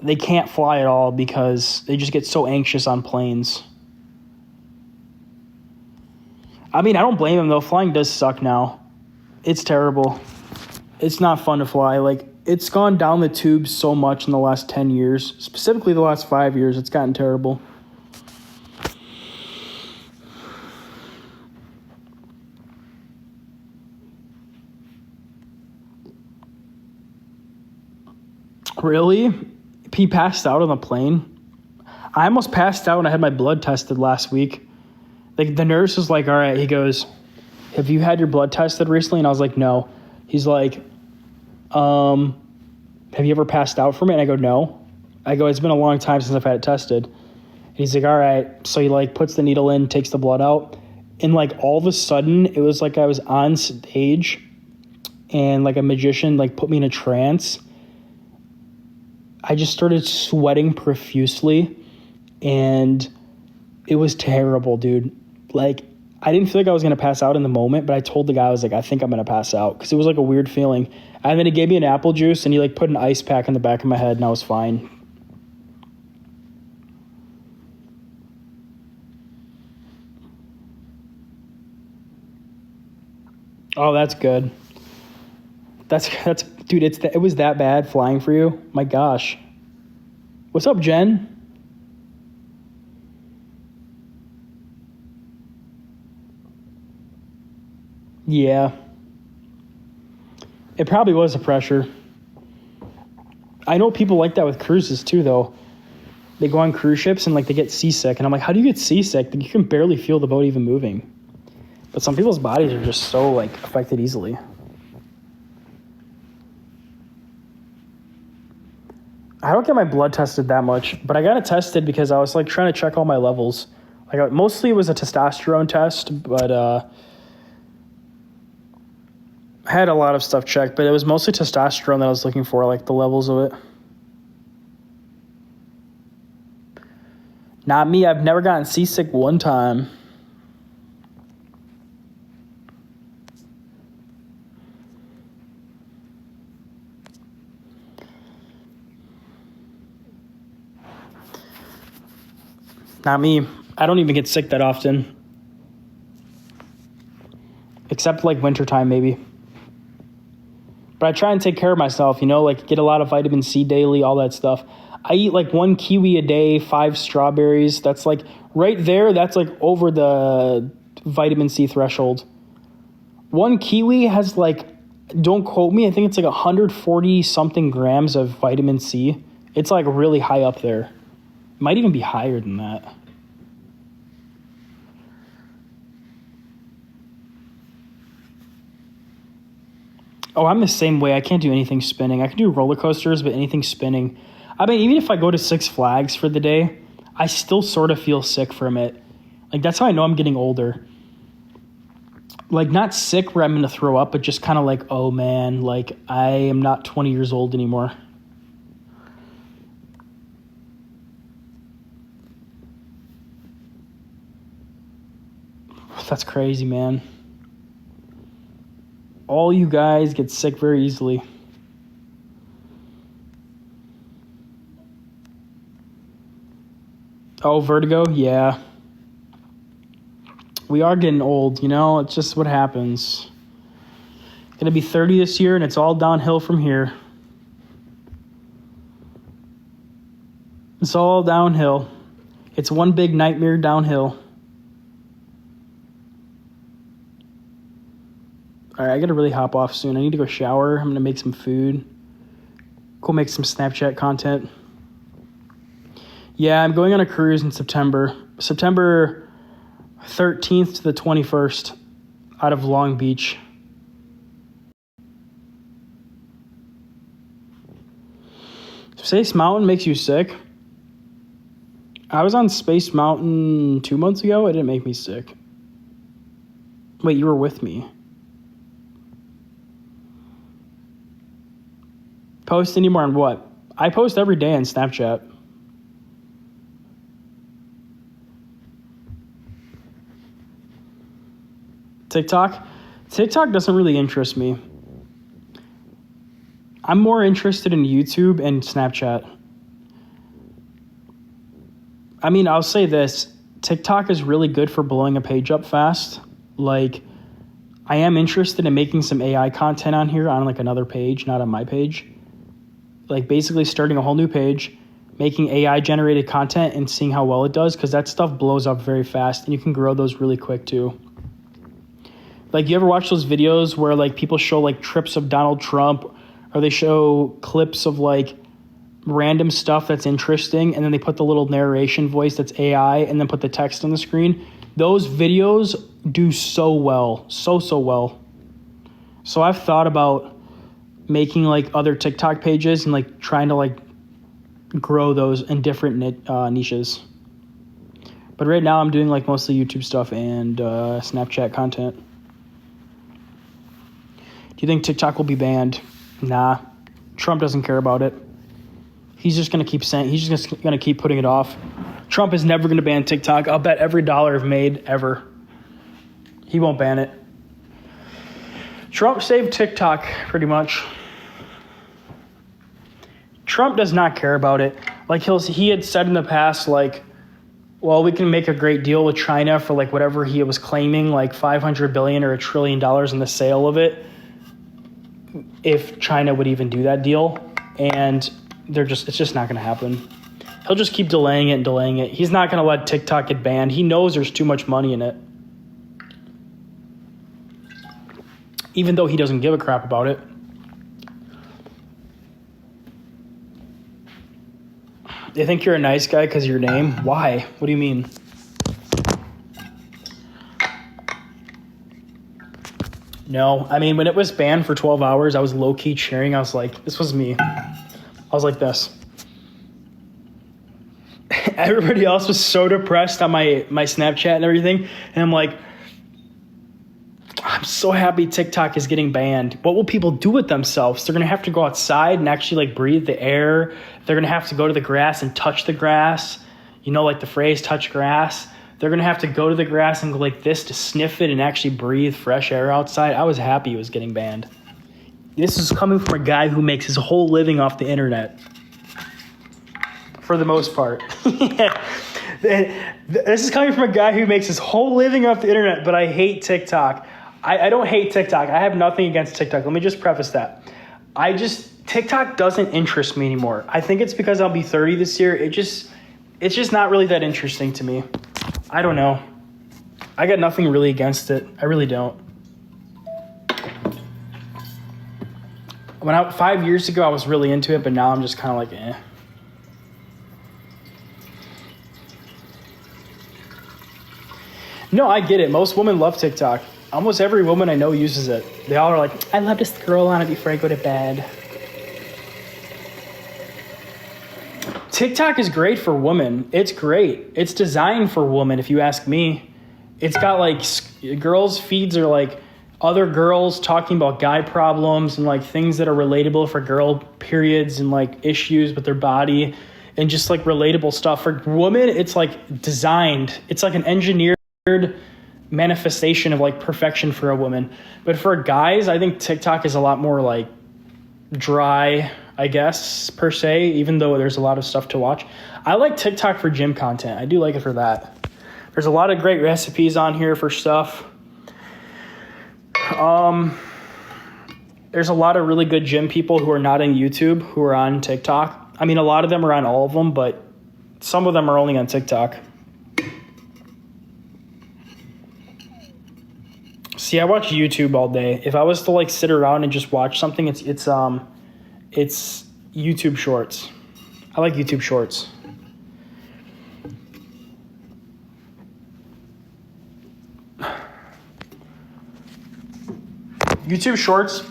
they can't fly at all because they just get so anxious on planes. I mean, I don't blame them though. Flying does suck now. It's terrible. It's not fun to fly. Like, it's gone down the tubes so much in the last 10 years. Specifically the last 5 years, it's gotten terrible. Really? He passed out on the plane? I almost passed out when I had my blood tested last week. Like, the nurse was like, all right, he goes, have you had your blood tested recently? And I was like, no. He's like, have you ever passed out from it? And I go, no. I go, it's been a long time since I've had it tested. And he's like, all right. So he like puts the needle in, takes the blood out. And like all of a sudden, it was like I was on stage and like a magician like put me in a trance. I just started sweating profusely and it was terrible, dude. Like, I didn't feel like I was going to pass out in the moment, but I told the guy, I was like, I think I'm going to pass out because it was like a weird feeling. And then he gave me an apple juice and he like put an ice pack in the back of my head and I was fine. Oh, that's good. That's dude, it was that bad flying for you? My gosh. What's up, Jen? Yeah. It probably was the pressure. I know people like that with cruises too, though. They go on cruise ships and like they get seasick. And I'm like, how do you get seasick? You can barely feel the boat even moving. But some people's bodies are just so like affected easily. I don't get my blood tested that much, but I got it tested because I was like trying to check all my levels. Like mostly it was a testosterone test, but I had a lot of stuff checked, but it was mostly testosterone that I was looking for, like the levels of it. Not me. I've never gotten seasick one time. Not me. I don't even get sick that often. Except like wintertime, maybe. But I try and take care of myself, you know, like get a lot of vitamin C daily, all that stuff. I eat like 1 kiwi a day, 5 strawberries. That's like right there. That's like over the vitamin C threshold. 1 kiwi has like, don't quote me, I think it's like 140 something grams of vitamin C. It's like really high up there. Might even be higher than that. Oh, I'm the same way. I can't do anything spinning. I can do roller coasters, but anything spinning. I mean, even if I go to Six Flags for the day, I still sort of feel sick from it. Like, that's how I know I'm getting older. Like, not sick where I'm going to throw up, but just kind of like, oh, man, like, I am not 20 years old anymore. That's crazy, man. All you guys get sick very easily. Oh, vertigo? Yeah. We are getting old, you know? It's just what happens. Gonna be 30 this year, and it's all downhill from here. It's all downhill. It's one big nightmare downhill. All right, I gotta really hop off soon. I need to go shower. I'm gonna make some food. Go make some Snapchat content. Yeah, I'm going on a cruise in September. September 13th to the 21st out of Long Beach. Space Mountain makes you sick. I was on Space Mountain 2 months ago. It didn't make me sick. Wait, you were with me. Post anymore on what? I post every day on Snapchat. TikTok? TikTok doesn't really interest me. I'm more interested in YouTube and Snapchat. I mean, I'll say this. TikTok is really good for blowing a page up fast. Like, I am interested in making some AI content on here on like another page, not on my page. Like basically starting a whole new page, making AI generated content and seeing how well it does, because that stuff blows up very fast and you can grow those really quick too. Like, you ever watch those videos where like people show like trips of Donald Trump, or they show clips of like random stuff that's interesting, and then they put the little narration voice that's AI and then put the text on the screen? Those videos do so well, so well. So I've thought about making like other TikTok pages and like trying to like grow those in different niches. But right now I'm doing like mostly YouTube stuff and Snapchat content. Do you think TikTok will be banned? Nah. Trump doesn't care about it. He's just going to keep saying, he's just going to keep putting it off. Trump is never going to ban TikTok. I'll bet every dollar I've made ever. He won't ban it. Trump saved TikTok pretty much. Trump does not care about it. Like he had said in the past, like, well, we can make a great deal with China for like whatever he was claiming, like $500 billion or $1 trillion in the sale of it, if China would even do that deal. And it's just not going to happen. He'll just keep delaying it and delaying it. He's not going to let TikTok get banned. He knows there's too much money in it. Even though he doesn't give a crap about it. They think you're a nice guy because of your name? Why? What do you mean? No. I mean, when it was banned for 12 hours, I was low-key cheering. I was like, this was me. I was like this. Everybody else was so depressed on my Snapchat and everything. And I'm like, I'm so happy TikTok is getting banned. What will people do with themselves? They're going to have to go outside and actually like breathe the air. They're going to have to go to the grass and touch the grass. You know, like the phrase touch grass. They're going to have to go to the grass and go like this to sniff it and actually breathe fresh air outside. I was happy it was getting banned. This is coming from a guy who makes his whole living off the internet. For the most part. This is coming from a guy who makes his whole living off the internet, but I hate TikTok. I don't hate TikTok. I have nothing against TikTok. Let me just preface that. TikTok doesn't interest me anymore. I think it's because I'll be 30 this year. It's just not really that interesting to me. I don't know. I got nothing really against it. I really don't. 5 years ago, I was really into it, but now I'm just kind of like, eh. No, I get it. Most women love TikTok. Almost every woman I know uses it. They all are like, I love to scroll on it before I go to bed. TikTok is great for women. It's great. It's designed for women, if you ask me. It's got like girls' feeds are like other girls talking about guy problems and like things that are relatable for girl periods and like issues with their body and just like relatable stuff. For women, it's like designed. It's like an engineered manifestation of like perfection for a woman. But for guys, I think TikTok is a lot more like dry, I guess, per se, even though there's a lot of stuff to watch. I like TikTok for gym content. I do like it for that. There's a lot of great recipes on here for stuff. There's a lot of really good gym people who are not on YouTube who are on TikTok. I mean, a lot of them are on all of them, but some of them are only on TikTok. See, I watch YouTube all day. If I was to like sit around and just watch something, it's YouTube Shorts. I like YouTube Shorts. YouTube Shorts,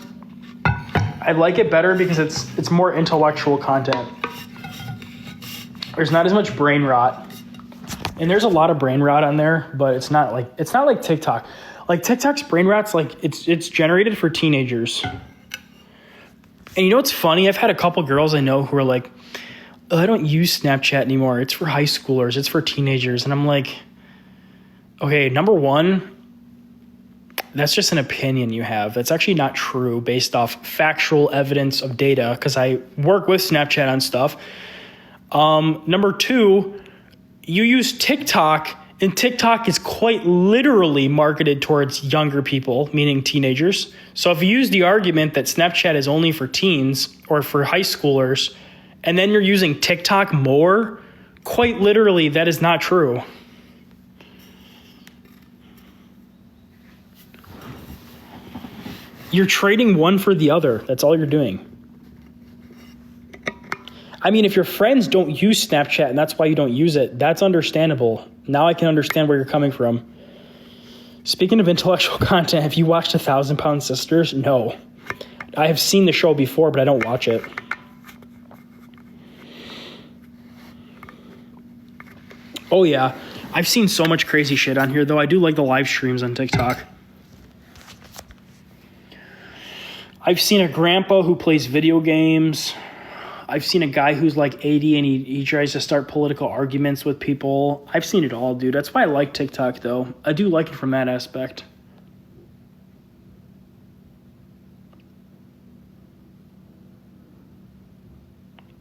I like it better because it's more intellectual content. There's not as much brain rot. And there's a lot of brain rot on there, but it's not like TikTok. Like TikTok's brain rot's like it's generated for teenagers. And you know what's funny? I've had a couple girls I know who are like, oh, I don't use Snapchat anymore. It's for high schoolers. It's for teenagers. And I'm like, okay, number one, that's just an opinion you have. That's actually not true based off factual evidence of data because I work with Snapchat on stuff. Number two, you use TikTok, and TikTok is quite literally marketed towards younger people, meaning teenagers. So if you use the argument that Snapchat is only for teens or for high schoolers, and then you're using TikTok more, quite literally, that is not true. You're trading one for the other. That's all you're doing. I mean, if your friends don't use Snapchat and that's why you don't use it, that's understandable. Now I can understand where you're coming from. Speaking of intellectual content, have you watched 1,000 Pound Sisters? No. I have seen the show before, but I don't watch it. Oh, yeah. I've seen so much crazy shit on here, though. I do like the live streams on TikTok. I've seen a grandpa who plays video games. I've seen a guy who's like 80 and he tries to start political arguments with people. I've seen it all, dude. That's why I like TikTok, though. I do like it from that aspect.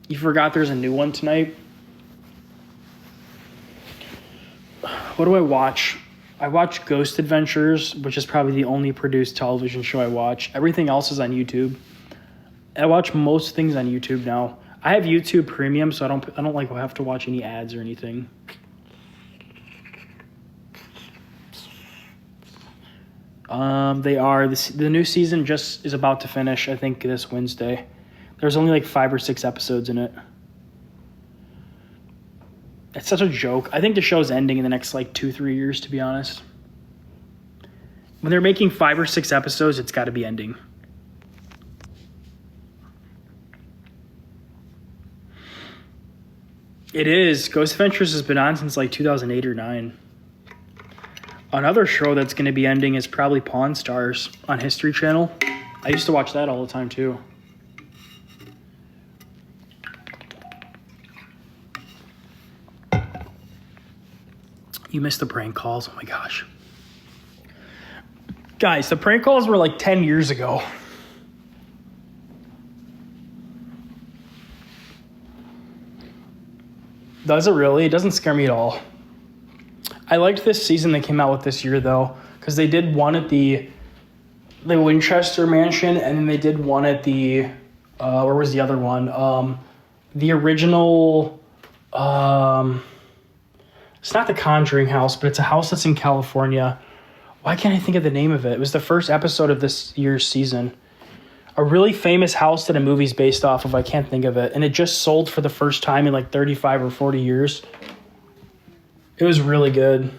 You forgot there's a new one tonight? What do I watch? I watch Ghost Adventures, which is probably the only produced television show I watch. Everything else is on YouTube. I watch most things on YouTube now. I have YouTube Premium, so I don't like have to watch any ads or anything. They are the new season just is about to finish. I think this Wednesday. There's only like 5 or 6 episodes in it. It's such a joke. I think the show's ending in the next like 2-3 years, to be honest. When they're making 5 or 6 episodes, it's got to be ending. It is. Ghost Adventures has been on since like 2008 or 9. Another show that's going to be ending is probably Pawn Stars on History Channel. I used to watch that all the time too. You missed the prank calls. Oh my gosh. Guys, the prank calls were like 10 years ago. Does it really? It doesn't scare me at all. I liked this season they came out with this year, though, because they did one at the Winchester Mansion, and then they did one at the, where was the other one? The original, it's not the Conjuring house, but it's a house that's in California. Why can't I think of the name of it? It was the first episode of this year's season. A really famous house that a movie's based off of. I can't think of it. And it just sold for the first time in like 35 or 40 years. It was really good.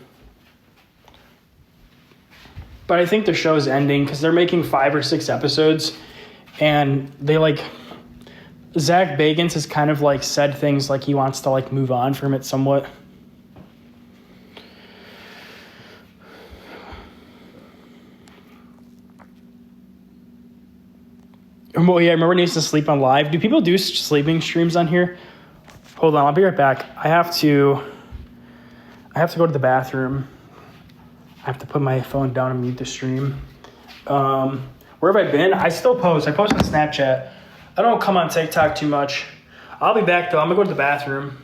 But I think the show's ending because they're making 5 or 6 episodes. And they like... Zach Bagans has kind of like said things like he wants to like move on from it somewhat. Well, yeah, I remember when I used to sleep on live. Do people do sleeping streams on here? Hold on, I'll be right back. I have to go to the bathroom. I have to put my phone down and mute the stream. Where have I been? I still post. I post on Snapchat. I don't come on TikTok too much. I'll be back, though. I'm going to go to the bathroom.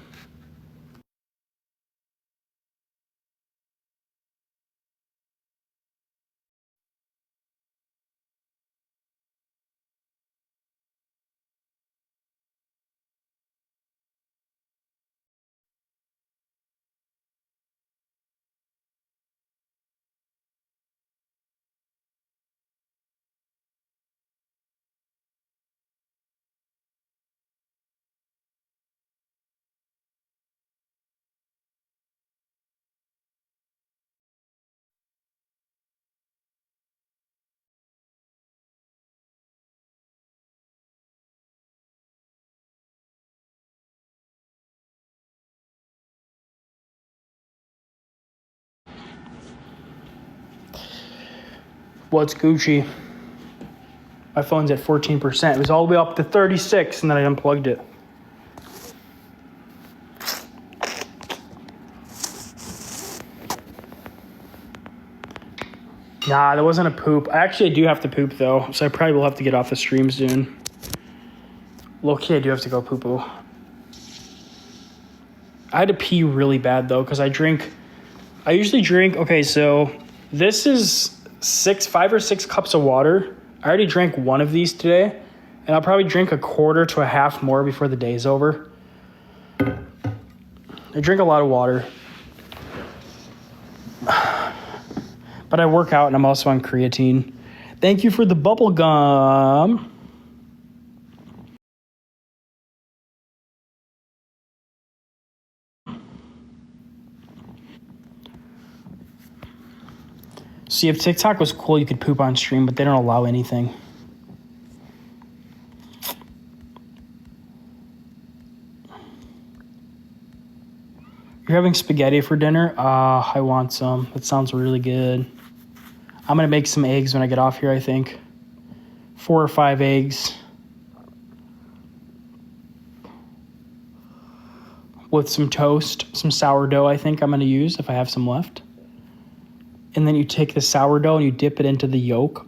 What's Gucci? My phone's at 14%. It was all the way up to 36, and then I unplugged it. Nah, that wasn't a poop. Actually, I do have to poop, though, so I probably will have to get off the stream soon. Low-key, I do have to go poo-poo. I had to pee really bad, though, because I usually drink, okay, so this is 5 or 6 cups of water. I already drank one of these today, and I'll probably drink a quarter to a half more before the day's over. I drink a lot of water. But I work out, and I'm also on creatine. Thank you for the bubble gum. See, if TikTok was cool, you could poop on stream, but they don't allow anything. having spaghetti for dinner? I want some. That sounds really good. I'm going to make some eggs when I get off here, I think. 4 or 5 eggs. With some toast, some sourdough I think I'm going to use if I have some left. And then you take the sourdough and you dip it into the yolk.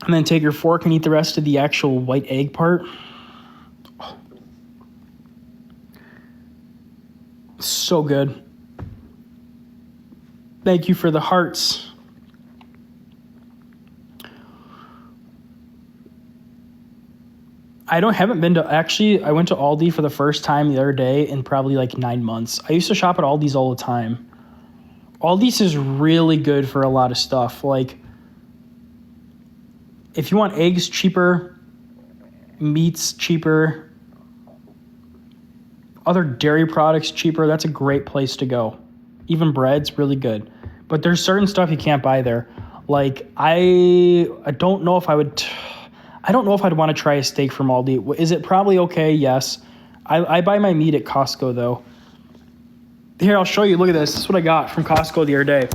And then take your fork and eat the rest of the actual white egg part. So good. Thank you for the hearts. I went to Aldi for the first time the other day in probably like 9 months. I used to shop at Aldi's all the time. Aldi's is really good for a lot of stuff. Like, if you want eggs cheaper, meats cheaper, other dairy products cheaper, that's a great place to go. Even bread's really good. But there's certain stuff you can't buy there. Like, I don't know if I'd want to try a steak from Aldi. Is it probably okay? Yes. I buy my meat at Costco, though. Here, I'll show you. Look at this. This is what I got from Costco the other day.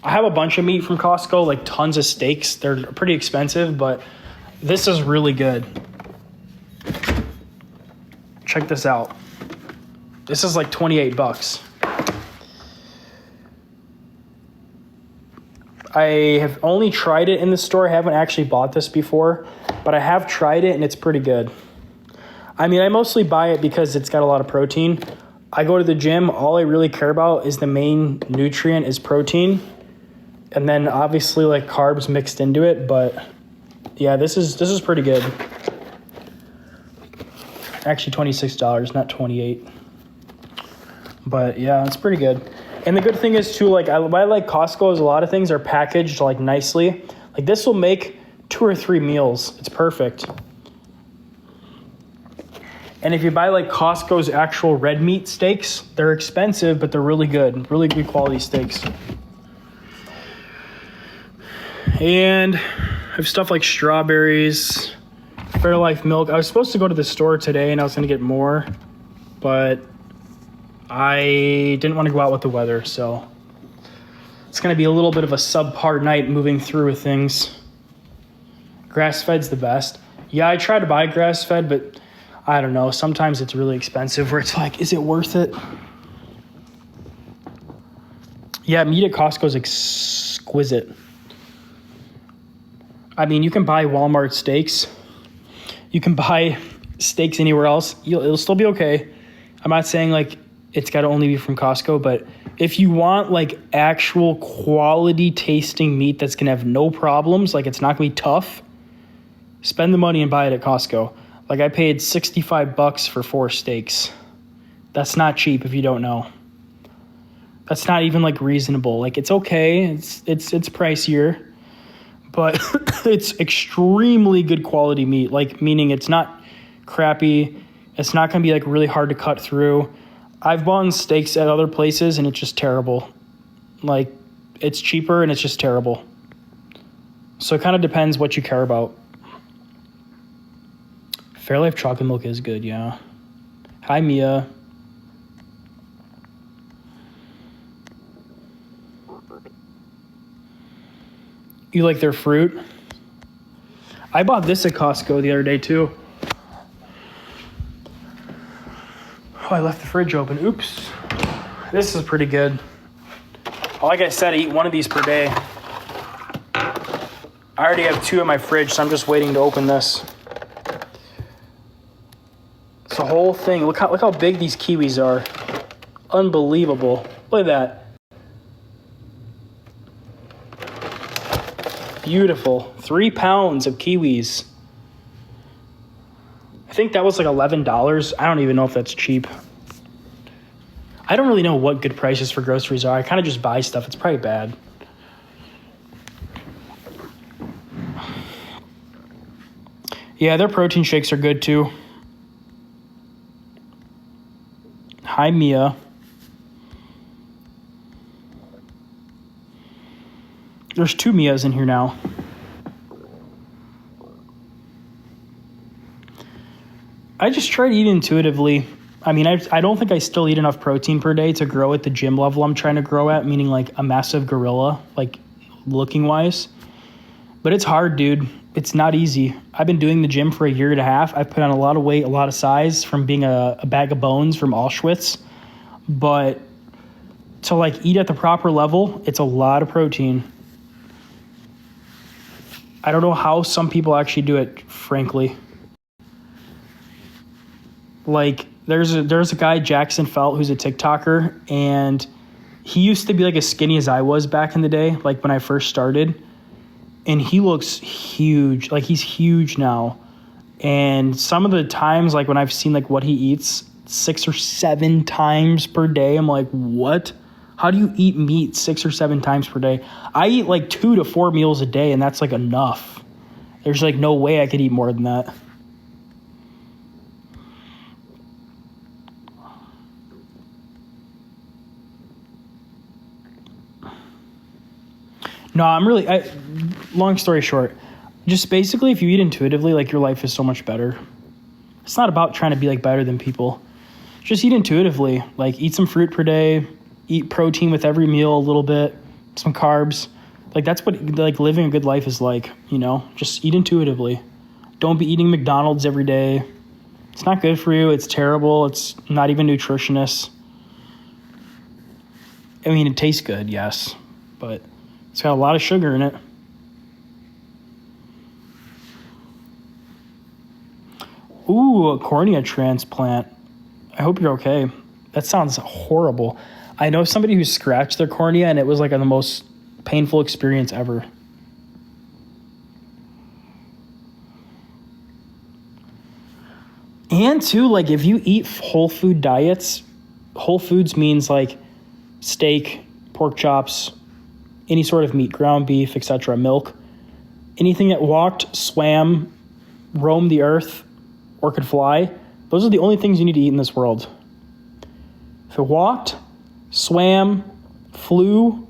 I have a bunch of meat from Costco, like tons of steaks. They're pretty expensive, but this is really good. Check this out. This is like $28. I have only tried it in the store. I haven't actually bought this before, but I have tried it and it's pretty good. I mean, I mostly buy it because it's got a lot of protein. I go to the gym. All I really care about is the main nutrient is protein. And then obviously like carbs mixed into it. But yeah, this is pretty good. Actually $26, not $28. But yeah, it's pretty good. And the good thing is too, like what I like Costco is a lot of things are packaged like nicely. Like this will make 2 or 3 meals. It's perfect. And if you buy like Costco's actual red meat steaks, they're expensive, but they're really good. Really good quality steaks. And I have stuff like strawberries, Fairlife milk. I was supposed to go to the store today and I was going to get more, but I didn't want to go out with the weather, so it's going to be a little bit of a subpar night moving through with things. Grass-fed's the best. Yeah, I try to buy grass-fed, but I don't know. Sometimes it's really expensive where it's like, is it worth it? Yeah, meat at Costco is exquisite. I mean, you can buy Walmart steaks. You can buy steaks anywhere else. It'll still be okay. I'm not saying like it's got to only be from Costco, but if you want like actual quality tasting meat that's going to have no problems, like it's not going to be tough, spend the money and buy it at Costco. Like I paid $65 for 4 steaks. That's not cheap if you don't know. That's not even like reasonable. Like it's okay. It's pricier, but it's extremely good quality meat. Like meaning it's not crappy. It's not going to be like really hard to cut through. I've bought steaks at other places and it's just terrible. Like it's cheaper and it's just terrible. So it kind of depends what you care about. Fairlife chocolate milk is good, yeah. Hi, Mia. You like their fruit? I bought this at Costco the other day too. Oh, I left the fridge open. Oops. This is pretty good. Like I said, I eat one of these per day. I already have 2 in my fridge, so I'm just waiting to open this. It's a whole thing. Look how big these kiwis are. Unbelievable. Look at that. Beautiful. 3 pounds of kiwis. I think that was like $11. I don't even know if that's cheap. I don't really know what good prices for groceries are. I kind of just buy stuff. It's probably bad. Yeah, their protein shakes are good too. Hi, Mia. There's 2 Mias in here now. I just try to eat intuitively. I mean, I don't think I still eat enough protein per day to grow at the gym level I'm trying to grow at, meaning like a massive gorilla, like looking wise. But it's hard, dude. It's not easy. I've been doing the gym for a year and a half. I've put on a lot of weight, a lot of size from being a bag of bones from Auschwitz. But to like eat at the proper level, it's a lot of protein. I don't know how some people actually do it, frankly. Like there's a guy, Jackson Felt, who's a TikToker, and he used to be like as skinny as I was back in the day, like when I first started. And he looks huge. Like he's huge now. And some of the times, like when I've seen like what he eats 6 or 7 times per day, I'm like, what? How do you eat meat 6 or 7 times per day? I eat like 2 to 4 meals a day, and that's like enough. There's like no way I could eat more than that. No, long story short, just basically if you eat intuitively, like your life is so much better. It's not about trying to be like better than people. Just eat intuitively. Like eat some fruit per day, eat protein with every meal a little bit, some carbs. Like that's what like living a good life is like, you know? Just eat intuitively. Don't be eating McDonald's every day. It's not good for you. It's terrible. It's not even nutritious. I mean, it tastes good, yes, but it's got a lot of sugar in it. Ooh, a cornea transplant. I hope you're okay. That sounds horrible. I know somebody who scratched their cornea and it was like the most painful experience ever. And too, like if you eat whole food diets, whole foods means like steak, pork chops, any sort of meat, ground beef, etc., milk, anything that walked, swam, roamed the earth, or could fly, those are the only things you need to eat in this world. If it walked, swam, flew,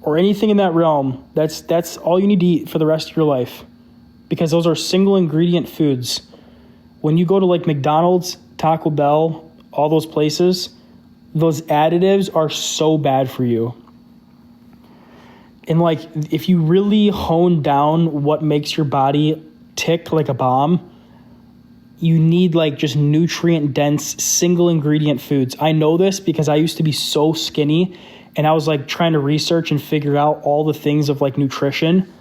or anything in that realm, that's all you need to eat for the rest of your life, because those are single ingredient foods. When you go to like McDonald's, Taco Bell, all those places, those additives are so bad for you. And like, if you really hone down what makes your body tick like a bomb, you need like just nutrient dense single ingredient foods. I know this because I used to be so skinny and I was like trying to research and figure out all the things of like nutrition.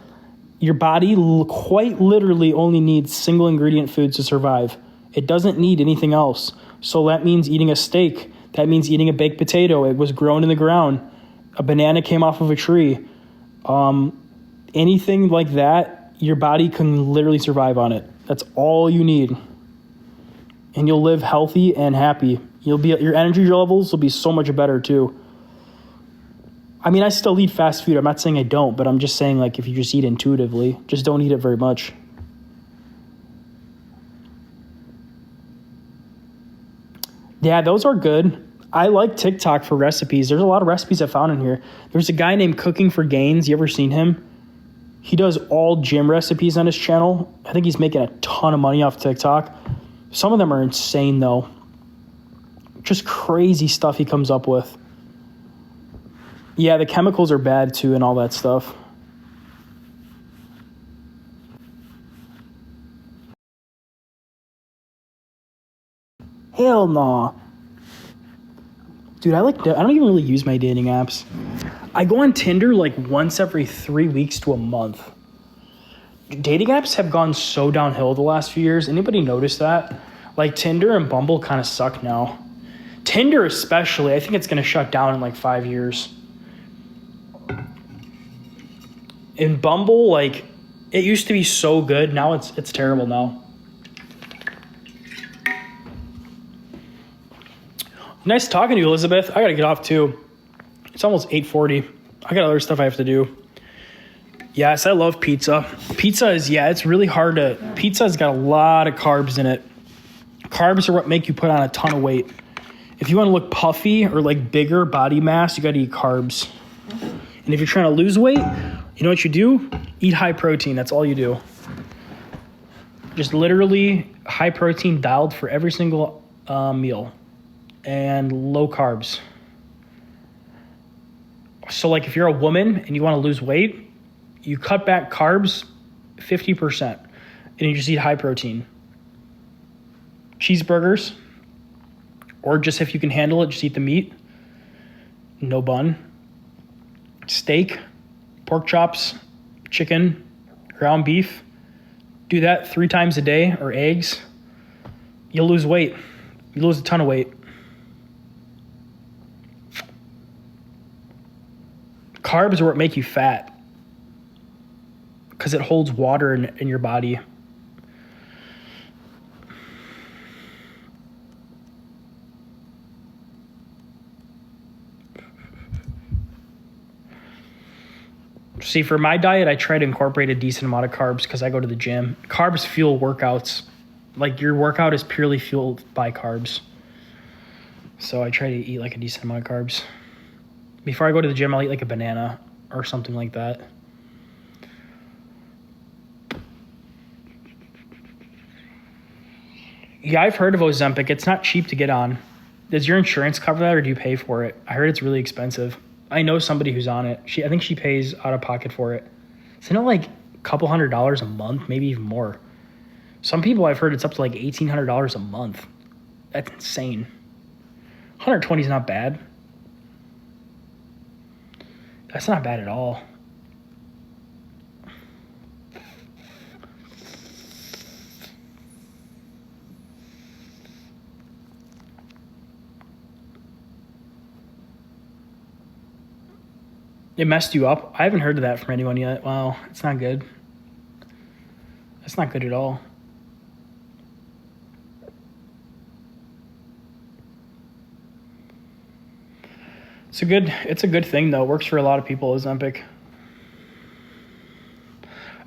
Your body quite literally only needs single ingredient foods to survive. It doesn't need anything else. So that means eating a steak. That means eating a baked potato. It was grown in the ground. A banana came off of a tree. Anything like that, your body can literally survive on it. That's all you need. And you'll live healthy and happy. Your energy levels will be so much better too. I mean, I still eat fast food. I'm not saying I don't, but I'm just saying like if you just eat intuitively, just don't eat it very much. Yeah, those are good. I like TikTok for recipes. There's a lot of recipes I found in here. There's a guy named Cooking for Gains. You ever seen him? He does all gym recipes on his channel. I think he's making a ton of money off TikTok. Some of them are insane though. Just crazy stuff he comes up with. Yeah, the chemicals are bad too and all that stuff. Hell no. Dude, I don't even really use my dating apps. I go on Tinder like once every 3 weeks to a month. Dating apps have gone so downhill the last few years. Anybody notice that? Like Tinder and Bumble kind of suck now. Tinder especially, I think it's going to shut down in like 5 years. In Bumble, like it used to be so good. Now it's terrible now. Nice talking to you, Elizabeth. I got to get off too. It's almost 8:40. I got other stuff I have to do. Yes, I love pizza. Pizza is, it's really hard to... Pizza's got a lot of carbs in it. Carbs are what make you put on a ton of weight. If you want to look puffy or like bigger body mass, you got to eat carbs. And if you're trying to lose weight, you know what you do? Eat high protein. That's all you do. Just literally high protein dialed for every single meal and low carbs. So like if you're a woman and you want to lose weight, you cut back carbs 50% and you just eat high protein. Cheeseburgers, or just if you can handle it, just eat the meat. No bun. Steak, pork chops, chicken, ground beef. Do that 3 times a day, or eggs. You'll lose weight. You lose a ton of weight. Carbs are what make you fat because it holds water in your body. See, for my diet, I try to incorporate a decent amount of carbs because I go to the gym. Carbs fuel workouts. Like your workout is purely fueled by carbs. So I try to eat like a decent amount of carbs. Before I go to the gym, I'll eat like a banana or something like that. Yeah, I've heard of Ozempic. It's not cheap to get on. Does your insurance cover that or do you pay for it? I heard it's really expensive. I know somebody who's on it. I think she pays out of pocket for it. Isn't it like a couple $100s a month, maybe even more? Some people I've heard it's up to like $1,800 a month. That's insane. 120 is not bad. That's not bad at all. It messed you up? I haven't heard of that from anyone yet. Wow, it's not good. That's not good at all. It's a good thing though. It works for a lot of people, Ozempic.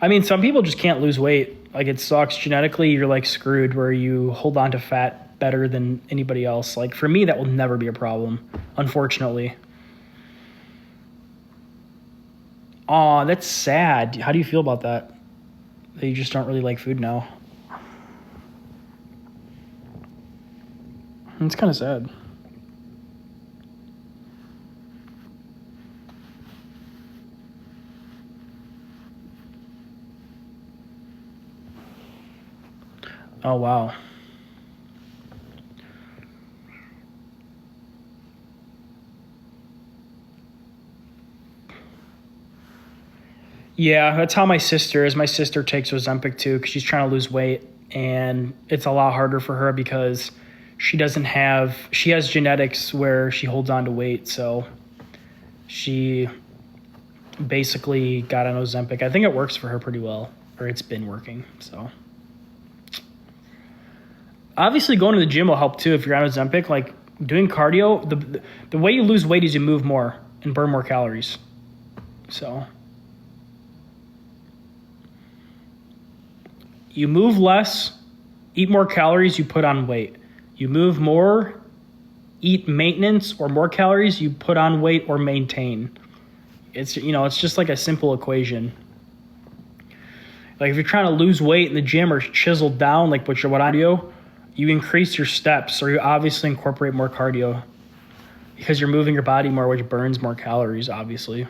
I mean, some people just can't lose weight. Like it sucks. Genetically, you're like screwed where you hold on to fat better than anybody else. Like for me, that will never be a problem, unfortunately. Aw, that's sad. How do you feel about that? That you just don't really like food now? It's kind of sad. Oh, wow. Yeah, that's how my sister is. My sister takes Ozempic too because she's trying to lose weight, and it's a lot harder for her because she has genetics where she holds on to weight, so she basically got on Ozempic. I think it works for her pretty well, or it's been working, so. Obviously, going to the gym will help too if you're on Ozempic. Like doing cardio, the way you lose weight is you move more and burn more calories. So you move less, eat more calories, you put on weight. You move more, eat maintenance or more calories, you put on weight or maintain. It's just like a simple equation. Like if you're trying to lose weight in the gym or chisel down, like what I do, you increase your steps or you obviously incorporate more cardio because you're moving your body more, which burns more calories, obviously.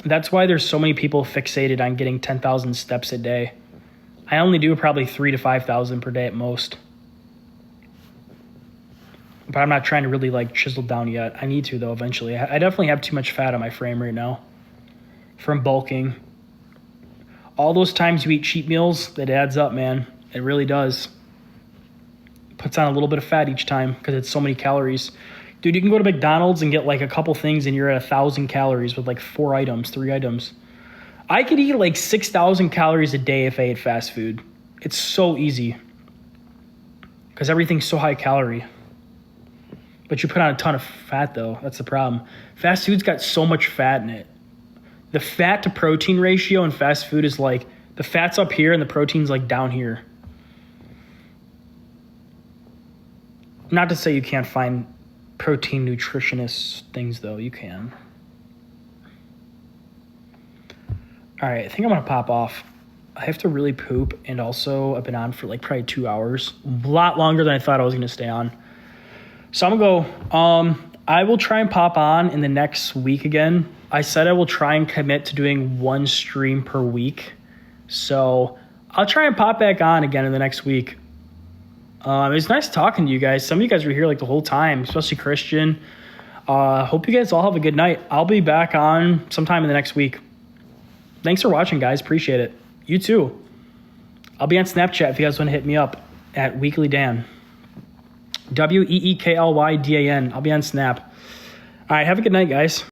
That's why there's so many people fixated on getting 10,000 steps a day. I only do probably 3,000 to 5,000 per day at most. But I'm not trying to really like chisel down yet. I need to though eventually. I definitely have too much fat on my frame right now from bulking. All those times you eat cheat meals, it adds up, man. It really does. Puts on a little bit of fat each time because it's so many calories. Dude, you can go to McDonald's and get like a couple things and you're at 1,000 calories with like 3 items. I could eat like 6,000 calories a day if I ate fast food. It's so easy because everything's so high calorie. But you put on a ton of fat though. That's the problem. Fast food's got so much fat in it. The fat to protein ratio in fast food is like the fat's up here and the protein's like down here. Not to say you can't find protein nutritionist things though. You can. All right, I think I'm gonna pop off. I have to really poop, and also I've been on for like probably 2 hours, a lot longer than I thought I was going to stay on. So I'm going to go. I will try and pop on in the next week again. I said I will try and commit to doing 1 stream per week. So I'll try and pop back on again in the next week. It's nice talking to you guys. Some of you guys were here like the whole time, especially Christian. Hope you guys all have a good night. I'll be back on sometime in the next week. Thanks for watching, guys. Appreciate it. You too. I'll be on Snapchat if you guys want to hit me up at Weekly Dan. WEEKLYDAN. I'll be on Snap. All right, have a good night, guys.